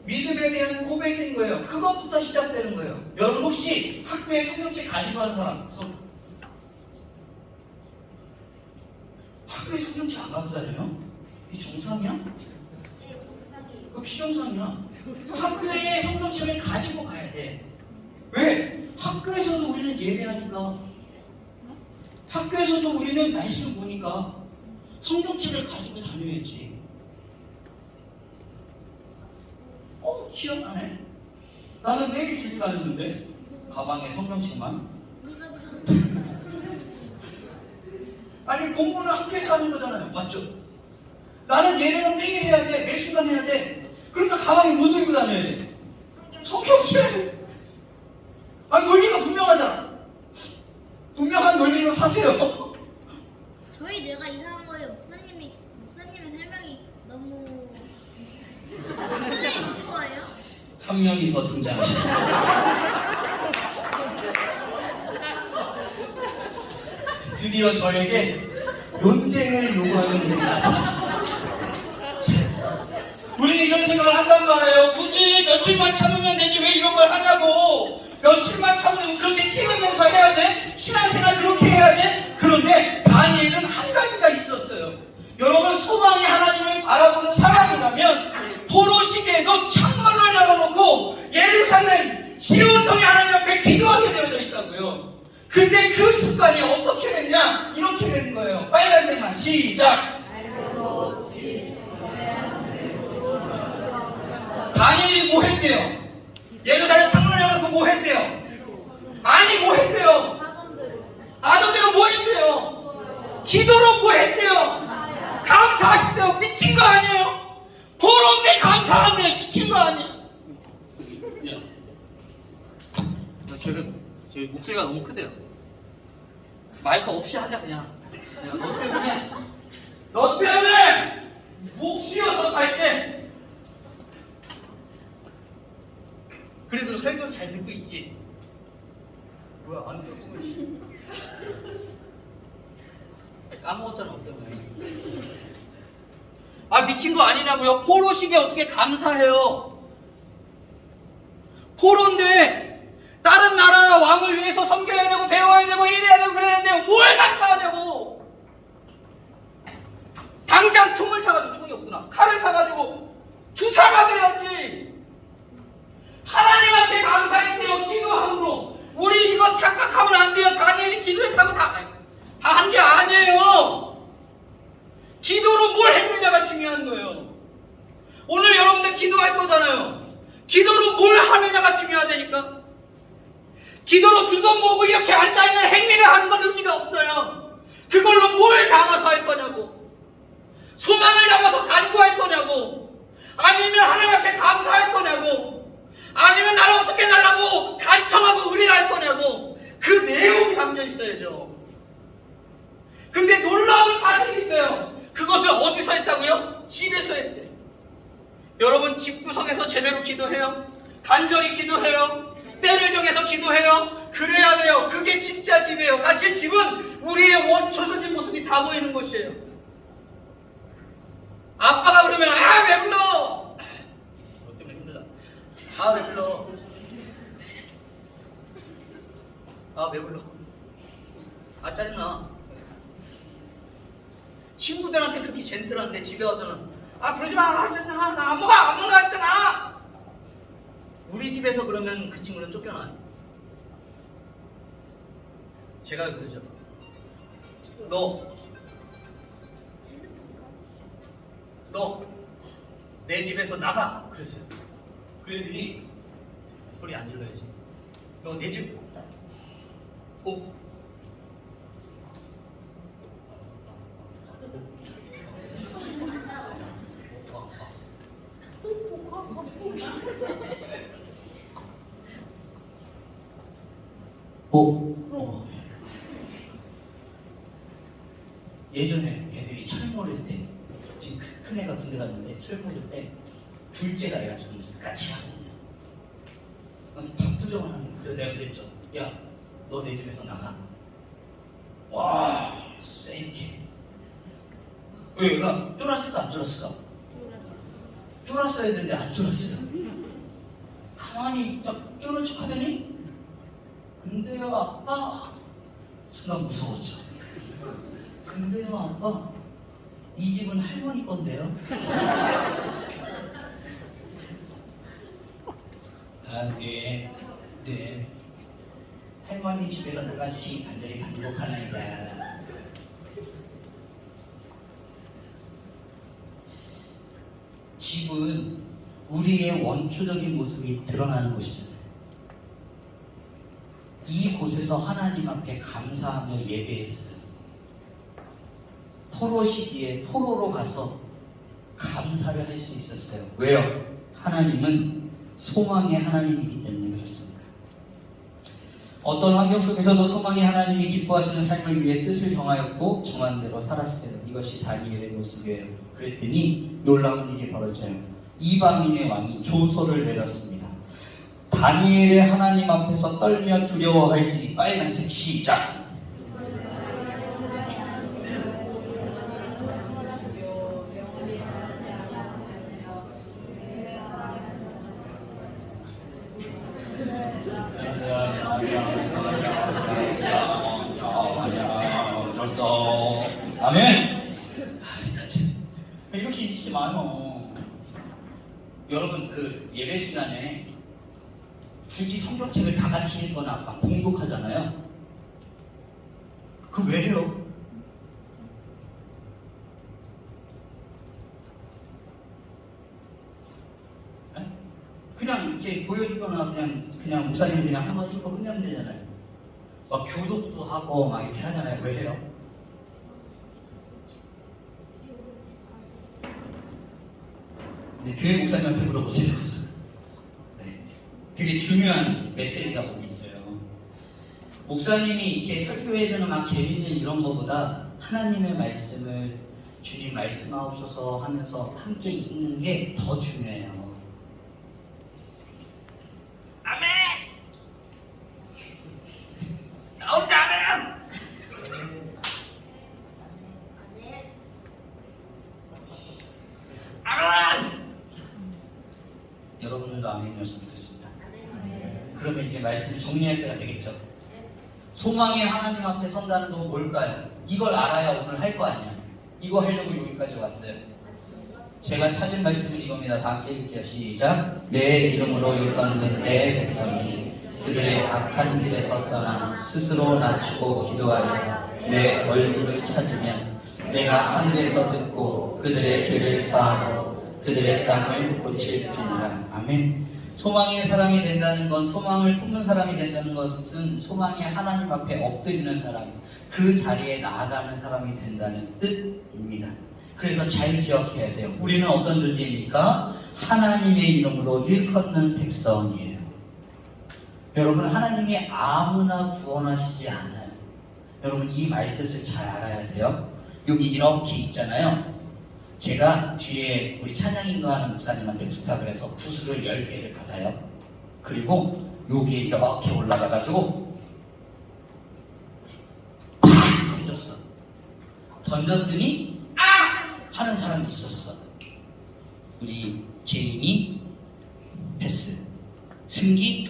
믿음에 대한 고백인 거예요. 그것부터 시작되는 거예요. 여러분 혹시 학교에 성경책 가지고 가는 사람 손? 학교에 성경책 안 가지고 다녀요? 이 정상이야? 네, 정상이에요. 그 비정상이야. 학교에 성경책을 가지고 가야 돼. 학교에서도 우리는 예배하니까, 학교에서도 우리는 말씀 보니까 성경책을 가지고 다녀야지. 기억나네. 나는 매일 주고 다녔는데 가방에 성경책만. 아니 공부는 학교에서 하는 거잖아요. 맞죠? 나는 예배는 매일 해야 돼. 매 순간 해야 돼. 그러니까 가방에 뭐 들고 다녀야 돼? 성경책. 아니 논리가 분명하잖아. 분명한 논리로 사세요. 저희 뇌가 이상한 거예요. 목사님의 설명이 너무 설명이 높은 거예요? 한 명이 더 등장하셨습니다. 드디어 저에게 논쟁을 요구하는 분이 나타났습니다. 우리는 이런 생각을 한단 말이에요. 굳이 며칠만 참으면 되지 왜 이런 걸 하냐고. 며칠만 참으면 그렇게 튀으면서 해야 돼? 신앙생활 그렇게 해야 돼? 그런데 다니엘은 한 가지가 있었어요. 여러분 소망이 하나님을 바라보는 사람이라면 포로 시대에도 창문을 열어놓고 예루살렘 시온성의 하나님 앞에 기도하게 되어져 있다고요. 근데 그 습관이 어떻게 됐냐? 이렇게 되는 거예요. 빨간색만 시작. 다니엘이 뭐 했대요? 예루살렘 창문을 열어놓고 뭐 했대요? 아니 뭐 했대요? 아도대로 뭐 했대요? 기도로 뭐 했대요? 감사하신대요. 미친 거 아니에요? 보러인데 감사하네. 미친 거 아니에요? 야, 저 목소리가 너무 크대요. 마이크 없이 하자 그냥. 야, 너 때문에 목 쉬어서 갈게. 그래도 설교 잘 듣고 있지? 뭐야 안 듣고 있지? 까먹었잖아 때문에. 아 미친 거 아니냐고요? 포로식에 어떻게 감사해요? 포로인데 다른 나라 왕을 위해서 섬겨야 되고 배워야 되고 일해야 되고 그래야 되는데 뭘 감사하냐고. 당장 총을 사가지고, 총이 없구나, 칼을 사가지고 투사가 돼야지. 하나님 앞에 감사했대요. 기도함으로. 우리 이거 착각하면 안 돼요. 다니엘이 기도했다고 다 한 게 아니에요. 기도로 뭘 했느냐가 중요한 거예요. 오늘 여러분들 기도할 거잖아요. 기도로 뭘 하느냐가 중요하다니까. 기도로 두 손 모으고 이렇게 앉아있는 행위를 하는 건 의미가 없어요. 그걸로 뭘 담아서 할 거냐고. 소망을 담아서 간구할 거냐고. 아니면 하나님 앞에 감사할 거냐고. 아니면 나를 어떻게 달라고 간청하고 의뢰할 거냐고. 그 내용이 담겨 있어야죠. 근데 놀라운 사실이 있어요. 그것을 어디서 했다고요? 집에서 했대. 여러분 집구석에서 제대로 기도해요? 간절히 기도해요? 때를 정해서 기도해요? 그래야 돼요. 그게 진짜 집이에요. 사실 집은 우리의 원초적인 모습이 다 보이는 곳이에요. 아빠가 그러면 왜 불러? 너 때문에 힘들다. 왜 불러? 왜 불러? 짜증나. 친구들한테 그렇게 젠틀한데 집에 와서는 그러지마, 짜증나, 나 안 먹어 했잖아. 우리 집에서 그러면 그 친구는 쫓겨나요. 제가 그러죠. 너 내 집에서 나가 그랬어요. 그랬더니 소리 안 질러야지. 너 내 집 예전에 애들이 철 모를 때, 지금 큰 애가 군대 갔는데 철 모를 때 둘째가 애가 좀 같이 하거든요. 밥투정을 하는 거예요. 내가 그랬죠. 야, 너 내 집에서 나가. 와, 쎄이게. 왜 얘가 쫄았을까 안 쫄았을까? 쫄았어야 되는데 안 쫄았어요. 가만히 딱 쫄은 척 하더니 근데요 아빠, 순간 무서웠죠. 근데요 아빠, 이 집은 할머니 건데요. 네. 할머니 집에서 나가주시기 간절히 반복하나이다. 집은 우리의 원초적인 모습이 드러나는 곳이잖아요. 이 곳에서 하나님 앞에 감사하며 예배했어요. 포로 시기에 포로로 가서 감사를 할 수 있었어요. 왜요? 하나님은 소망의 하나님이기 때문에 그렇습니다. 어떤 환경 속에서도 소망의 하나님이 기뻐하시는 삶을 위해 뜻을 정하였고 정한 대로 살았어요. 이것이 다니엘의 모습이에요. 그랬더니 놀라운 일이 벌어져요. 이방인의 왕이 조서를 내렸습니다. 다니엘의 하나님 앞에서 떨며 두려워할지니 빨간색 시작. 아멘. 이렇게 잊지 마요. 여러분 그 예배 시간에 굳이 성경책을 다 같이 읽거나 막 봉독하잖아요. 그 왜 해요? 네? 그냥 이렇게 보여주거나 그냥 목사님이 그냥 한번 읽고 끝내면 되잖아요. 막 교독도 하고 막 이렇게 하잖아요. 왜 해요? 네, 교회 목사님한테 물어보세요. 네, 되게 중요한 메시지가 거기 있어요. 목사님이 이렇게 설교해주는 막 재밌는 이런 거보다 하나님의 말씀을 주님 말씀하옵소서 하면서 함께 읽는 게 더 중요해요. 아멘! 나오자 아멘! 아멘! 여러분들도 아멘이었으면 좋겠습니다. 그러면 이제 말씀을 정리할 때가 되겠죠. 소망의 하나님 앞에 선다는 건 뭘까요? 이걸 알아야 오늘 할 거 아니야. 이거 하려고 여기까지 왔어요. 제가 찾은 말씀은 이겁니다. 다 함께 읽게요. 시작. 내 이름으로 일컫는 내 백성이 그들의 악한 길에서 떠나 스스로 낮추고 기도하여 내 얼굴을 찾으면 내가 하늘에서 듣고 그들의 죄를 사하고 그들의 땅을 고칠지니라. 아멘. 소망의 사람이 된다는 건, 소망을 품는 사람이 된다는 것은 소망의 하나님 앞에 엎드리는 사람, 그 자리에 나아가는 사람이 된다는 뜻입니다. 그래서 잘 기억해야 돼요. 우리는 어떤 존재입니까? 하나님의 이름으로 일컫는 백성이에요. 여러분, 하나님이 아무나 구원하시지 않아요. 여러분, 이 말뜻을 잘 알아야 돼요. 여기 이렇게 있잖아요. 제가 뒤에 우리 찬양 인도하는 목사님한테 부탁을 해서 구슬을 10개를 받아요. 그리고 여기에 이렇게 올라가가지고 팍 던졌어. 던졌더니 아! 하는 사람이 있었어. 우리 제인이 패스, 승기,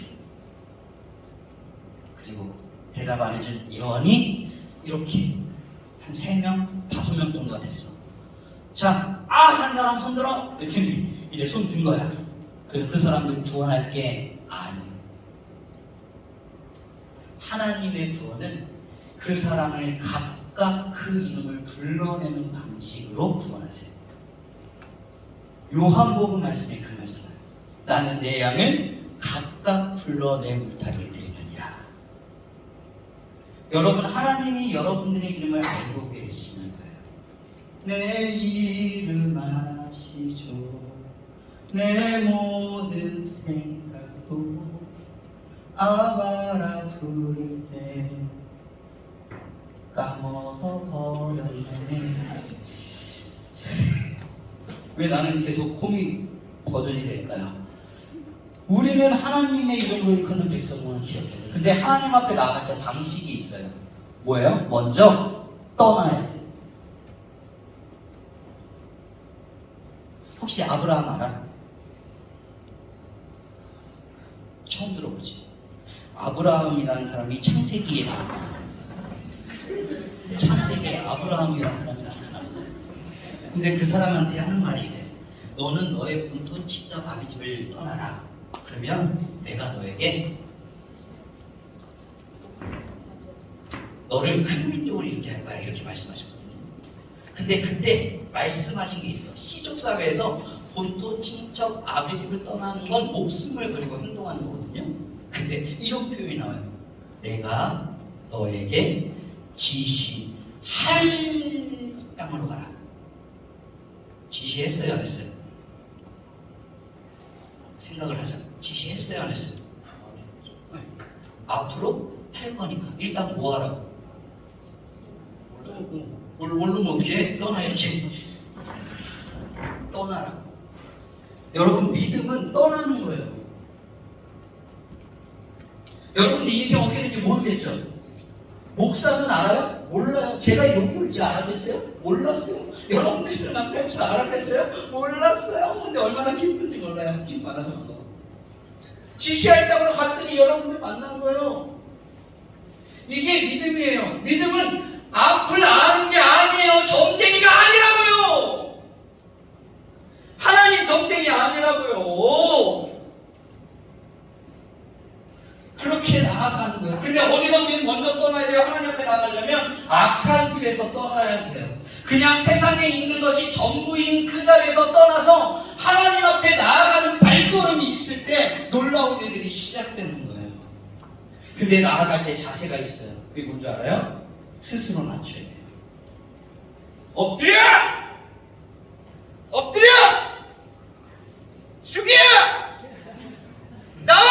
그리고 대답 안 해준 예원이, 이렇게 한 3명, 5명 정도가 됐어. 자, 한 사람 손 들어! 그랬더니 이제 손 든 거야. 그래서 그 사람들 구원할 게 아니에요. 하나님의 구원은 그 사람을 각각 그 이름을 불러내는 방식으로 구원하세요. 요한복음 말씀에 그 말씀을, 나는 내 양을 각각 불러 내 울타리에 드리느니라. 여러분, 하나님이 여러분들의 이름을 알고 계시는 거예요. 내 이름 아시죠. 내 모든 생각도 아바라 부를 때 까먹어버렸네. 왜 나는 계속 코믹 버전이 될까요? 우리는 하나님의 이름으로 일컫는 백성을 기억해야 돼요. 근데 하나님 앞에 나아갈 때 방식이 있어요. 뭐예요? 먼저 떠나야 돼. 혹시 아브라함 알아? 처음 들어보지? 아브라함이라는 사람이 창세기에 나와. 창세기에 아브라함이라는 사람이 나타나거든. 근데 그 사람한테 하는 말이 이래. 너는 너의 본토 친정 아비 집을 떠나라. 그러면 내가 너에게 너를 큰 민족으로 이렇게 할 거야. 이렇게 말씀하셨거든요. 근데 그때 말씀하신 게 있어. 시족사회에서 본토 친척 아버지를 떠나는 건 목숨을 걸고 행동하는 거거든요. 근데 이런 표현이 나와요. 내가 너에게 지시할 땅으로 가라. 지시했어요, 안 했어요? 생각을 하자. 지시했어요, 안 했어요? 앞으로 할 거니까 일단 뭐 하라고? 모르면 어떻게 해? 떠나야지. 떠나라고. 여러분, 믿음은 떠나는 거예요. 여러분, 이 인생 어떻게 될지 모르겠죠? 목사는 알아요? 몰라요. 제가 여기 올 줄 알았겠어요? 몰랐어요. 여러분들은 만날 줄 알았겠어요? 몰랐어요. 근데 얼마나 기쁜지 몰라요. 지금 말하서. 지시할 땅으로 갔더니 여러분들 만난 거예요. 이게 믿음이에요. 믿음은 앞을 아는 게 아니에요. 점쟁이가 아니라고요. 하나님 점쟁이 아니라고요. 그렇게 나아가는 거예요. 근데 어디서 우리는 먼저 떠나야 돼요? 하나님 앞에 나가려면 악한 길에서 떠나야 돼요. 그냥 세상에 있는 것이 전부인 그 자리에서 떠나서 하나님 앞에 나아가는 발걸음이 있을 때 놀라운 일들이 시작되는 거예요. 근데 나아갈 때 자세가 있어요. 그게 뭔지 알아요? 스스로 낮춰야 돼요. 엎드려! 엎드려! 숙여! 나와!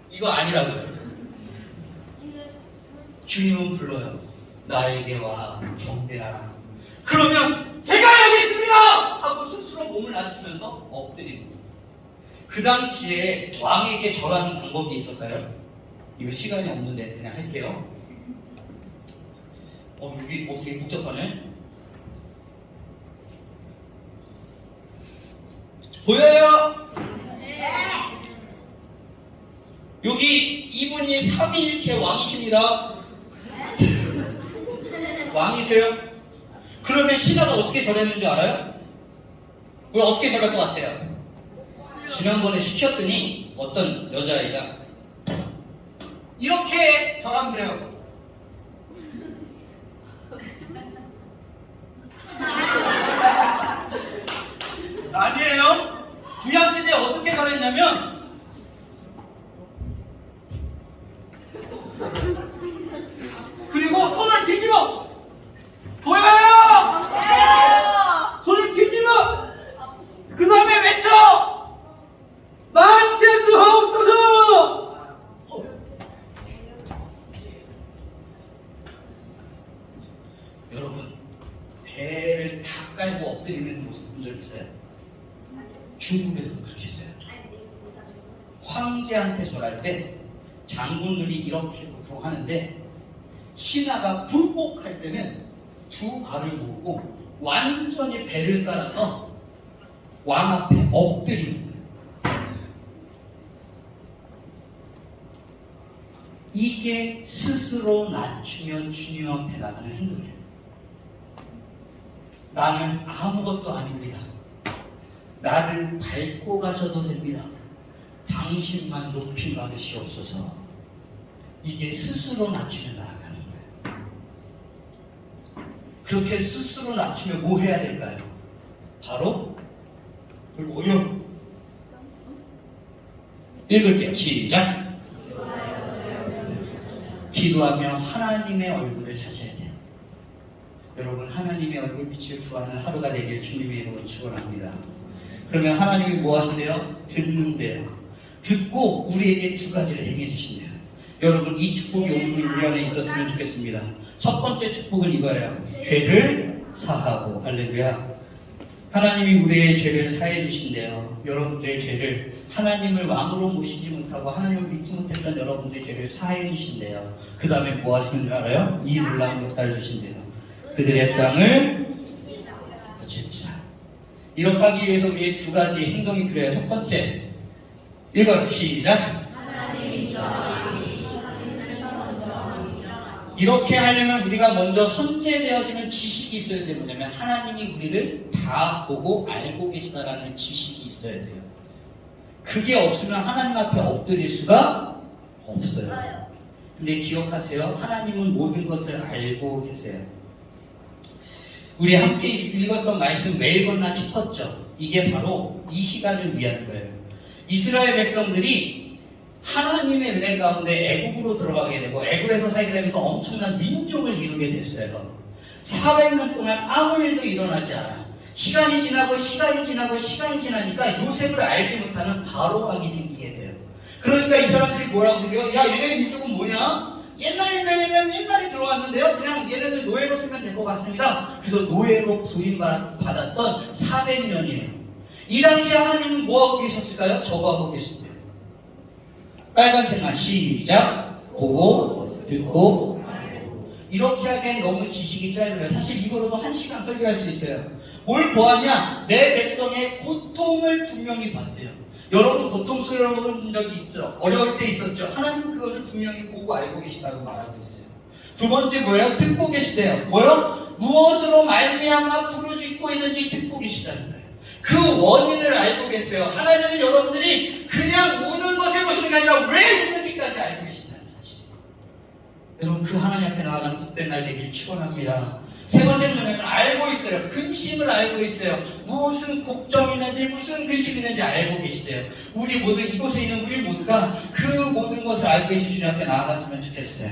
이거 아니라고요. 주님은 불러요. 나에게 와 경배하라. 그러면 제가 여기 있습니다 하고 스스로 몸을 낮추면서 엎드리는 거예요. 그 당시에 왕에게 절하는 방법이 있었까요? 이거 시간이 없는데 그냥 할게요. 여기 어떻게 복잡하네? 보여요? 여기 이분이 삼위일체 왕이십니다. 왕이세요? 그러면 신하가 어떻게 절했는지 알아요? 우리 어떻게 절할 것 같아요? 지난번에 시켰더니 어떤 여자아이가 이렇게 절한대요. 아니에요. 구약시대에 어떻게 절했냐면 그리고 손을 뒤집어. 보여요? 손을 뒤집어. 그 다음에 외쳐. 만세수하옵소서. 여러분, 배를 다 깔고 엎드리는 모습 본 적 있어요? 중국에서도 그렇게 했어요. 황제한테 절할 때 장군들이 이렇게 보통 하는데 신하가 굴복할 때는 두 발을 모으고 완전히 배를 깔아서 왕 앞에 엎드리는 거예요. 이게 스스로 낮추며 주님 앞에 나가는 행동이에요. 나는 아무것도 아닙니다. 나를 밟고 가셔도 됩니다. 당신만 높임 받으시옵소서. 이게 스스로 낮추며 나아가는 거예요. 그렇게 스스로 낮추며 뭐 해야 될까요? 바로 뭐요? 읽을게요. 시작. 기도하며 하나님의 얼굴을 찾아야 돼요. 여러분, 하나님의 얼굴빛을 구하는 하루가 되길 주님의 이름으로 축원합니다. 그러면 하나님이 뭐 하신대요? 듣는데요. 듣고 우리에게 두 가지를 행해 주신대요. 여러분, 이 축복이 오늘 우리 안에 있었으면 좋겠습니다. 첫 번째 축복은 이거예요. 죄를 사하고. 할렐루야. 하나님이 우리의 죄를 사해 주신대요. 여러분들의 죄를, 하나님을 왕으로 모시지 못하고 하나님을 믿지 못했던 여러분들의 죄를 사해 주신대요. 그 다음에 뭐 하시는 줄 알아요? 이 놀라운 역사를 주신대요. 그들의 땅을 고칠지라. 이렇게 하기 위해서 우리의 두 가지 행동이 필요해요. 첫 번째, 읽어요. 시작. 이렇게 하려면 우리가 먼저 선제되어지는 지식이 있어야 돼요. 뭐냐면 하나님이 우리를 다 보고 알고 계시다라는 지식이 있어야 돼요. 그게 없으면 하나님 앞에 엎드릴 수가 없어요. 근데 기억하세요. 하나님은 모든 것을 알고 계세요. 우리 함께 읽었던 말씀 왜 읽었나 싶었죠. 이게 바로 이 시간을 위한 거예요. 이스라엘 백성들이 하나님의 은혜 가운데 애굽으로 들어가게 되고 애굽에서 살게 되면서 엄청난 민족을 이루게 됐어요. 400년 동안 아무 일도 일어나지 않아. 시간이 지나고 시간이 지나니까 요셉을 알지 못하는 바로왕이 생기게 돼요. 그러니까 이 사람들이 뭐라고 생겨요? 야, 얘네 민족은 뭐냐? 옛날에 들어왔는데요. 그냥 얘네들 노예로 쓰면 될 것 같습니다. 그래서 노예로 부인받았던 400년이에요. 이 당시 하나님은 뭐하고 계셨을까요? 저거 하고 계실 때요. 빨간색만 시작. 보고, 듣고, 알고. 이렇게 하기엔 너무 지식이 짧아요. 사실 이거로도 1시간 설교할 수 있어요. 뭘 보았냐? 내 백성의 고통을 분명히 봤대요. 여러분 고통스러운 적이 있죠? 어려울 때 있었죠? 하나님 그것을 분명히 보고 알고 계시다고 말하고 있어요. 두 번째 뭐예요? 듣고 계시대요. 뭐요? 무엇으로 말미암아 부르짖고 있는지 듣고 계시다는 거예요. 그 원인을 알고 계세요. 하나님은 여러분들이 그냥 우는 것을 보시는 게 아니라 왜 우는지까지 알고 계시다는 사실이에요. 여러분 그 하나님 앞에 나아가는 복된 날 되길 축원합니다. 세 번째는 뭐냐면 알고 있어요. 근심을 알고 있어요. 무슨 걱정이 있는지 무슨 근심이 있는지 알고 계시대요. 우리 모두 이곳에 있는 우리 모두가 그 모든 것을 알고 계신 주님 앞에 나아갔으면 좋겠어요.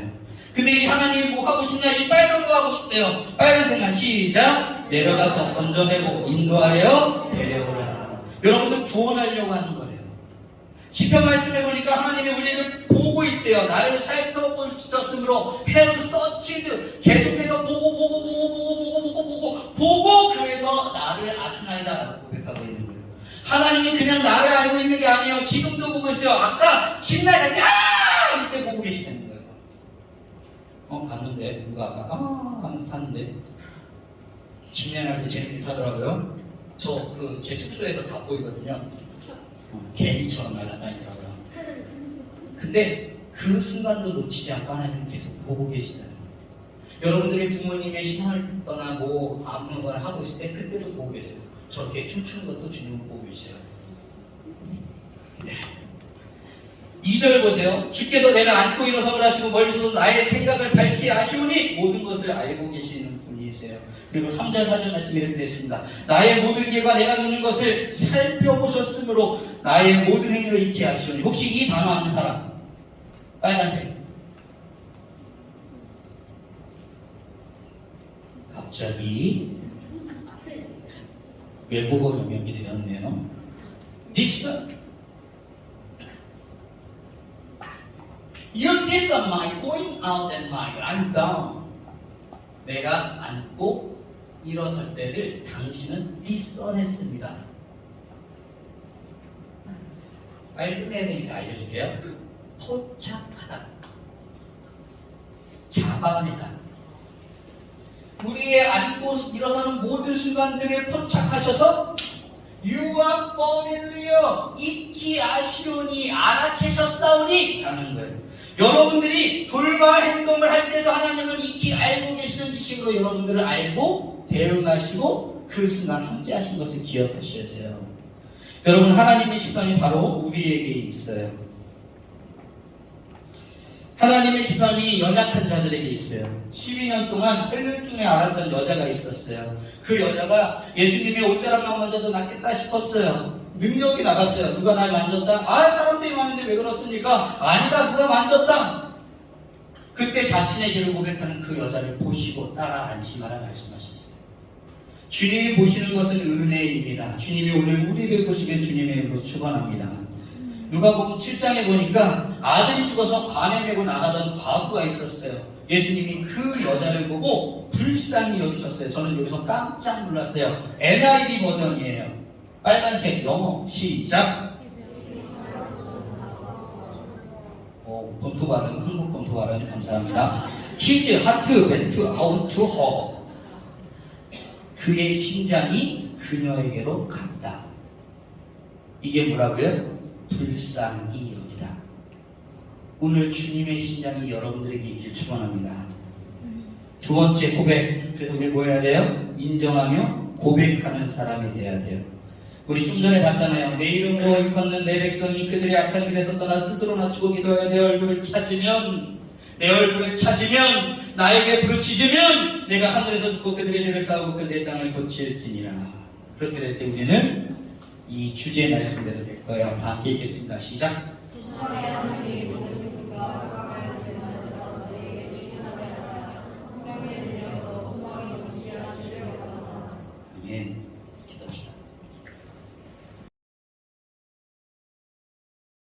근데 이 하나님이 뭐 하고 싶냐? 이 빨간 거 하고 싶대요. 빨간색만 시작. 내려가서 건져내고 인도하여 데려오려 하라. 여러분들 구원하려고 하는 거래요. 시편 말씀해 보니까 하나님이 우리를 보고 있대요. 나를 살펴보셨으므로 have searched. 계속해서 보고 그래서 나를 아시나이다 라고 고백하고 있는 거예요. 하나님이 그냥 나를 알고 있는 게 아니에요. 지금도 보고 있어요. 아까 심날 갈 때 이때 보고 계시다는 거예요. 갔는데 누가 아까 하면서 탔는데 침례할 때 재밌게 타더라고요. 저 제 숙소에서 다 보이거든요. 개미처럼 날아다니더라고요. 근데 그 순간도 놓치지 않고 하나님은 계속 보고 계시다는 거예요. 여러분들이 부모님의 시선을 떠나 뭐 아무거나 하고 있을 때 그때도 보고 계세요. 저렇게 춤추는 것도 주님은 보고 계세요. 네. 2절 보세요. 주께서 내가 앉고 일어서을 하시고 멀리서도 나의 생각을 밝히 아시오니 모든 것을 알고 계시는 분이세요. 그리고 3절 4절 말씀이 이렇게 되었습니다. 나의 모든 길과 내가 듣는 것을 살펴보셨으므로 나의 모든 행위를 익히 아시오니. 혹시 이 단어 아는 사람? 빨간색. 갑자기 외국어 영역이 되었네요. This You discern my going out and my lying down. 내가 앉고 일어설 때를 당신은 discern했습니다. 빨리 끝내야 되니까 알려줄게요. 포착하다, 잡아내다. 우리의 앉고 일어서는 모든 순간들을 포착하셔서 You are familiar, 익히 아시오니, 알아채셨사오니 라는 거예요. 여러분들이 돌발 행동을 할 때도 하나님은 익히 알고 계시는 지식으로 여러분들을 알고 대응하시고 그 순간 함께 하신 것을 기억하셔야 돼요. 여러분 하나님의 시선이 바로 우리에게 있어요. 하나님의 시선이 연약한 자들에게 있어요. 12년 동안 혈류증에 앓았던 여자가 있었어요. 그 여자가 예수님의 옷자락만 만져도 낫겠다 싶었어요. 능력이 나갔어요. 누가 날 만졌다? 사람들이 많은데 왜 그렇습니까? 아니다, 누가 만졌다. 그때 자신의 죄를 고백하는 그 여자를 보시고 따라 안심하라 말씀하셨어요. 주님이 보시는 것은 은혜입니다. 주님이 오늘 우리를 보시길 주님의 이름으로 축원합니다. 누가복음 7장에 보니까 아들이 죽어서 관에 메고 나가던 과부가 있었어요. 예수님이 그 여자를 보고 불쌍히 여기셨어요. 저는 여기서 깜짝 놀랐어요. NIV 버전이에요. 빨간색 영어 시작. 본토 발음, 한국 본토 발음 감사합니다. His heart went out to her. 그의 심장이 그녀에게로 갔다. 이게 뭐라고요? 불쌍히 여기다. 오늘 주님의 심장이 여러분들에게 있길 축원합니다. 두 번째 고백. 그래서 우리 뭐 해야 돼요? 인정하며 고백하는 사람이 돼야 돼요. 우리 좀 전에 봤잖아요. 내 이름으로 일컫는 내 백성이 그들의 악한 길에서 떠나 스스로 낮추고 기도하여 내 얼굴을 찾으면 내 얼굴을 찾으면 나에게 부르짖으면 내가 하늘에서 듣고 그들의 죄를 사하고 그들의 땅을 고칠지니라. 그렇게 될 때 우리는 이 주제의 말씀대로 될 거예요. 다 함께 읽겠습니다. 시작. 아멘.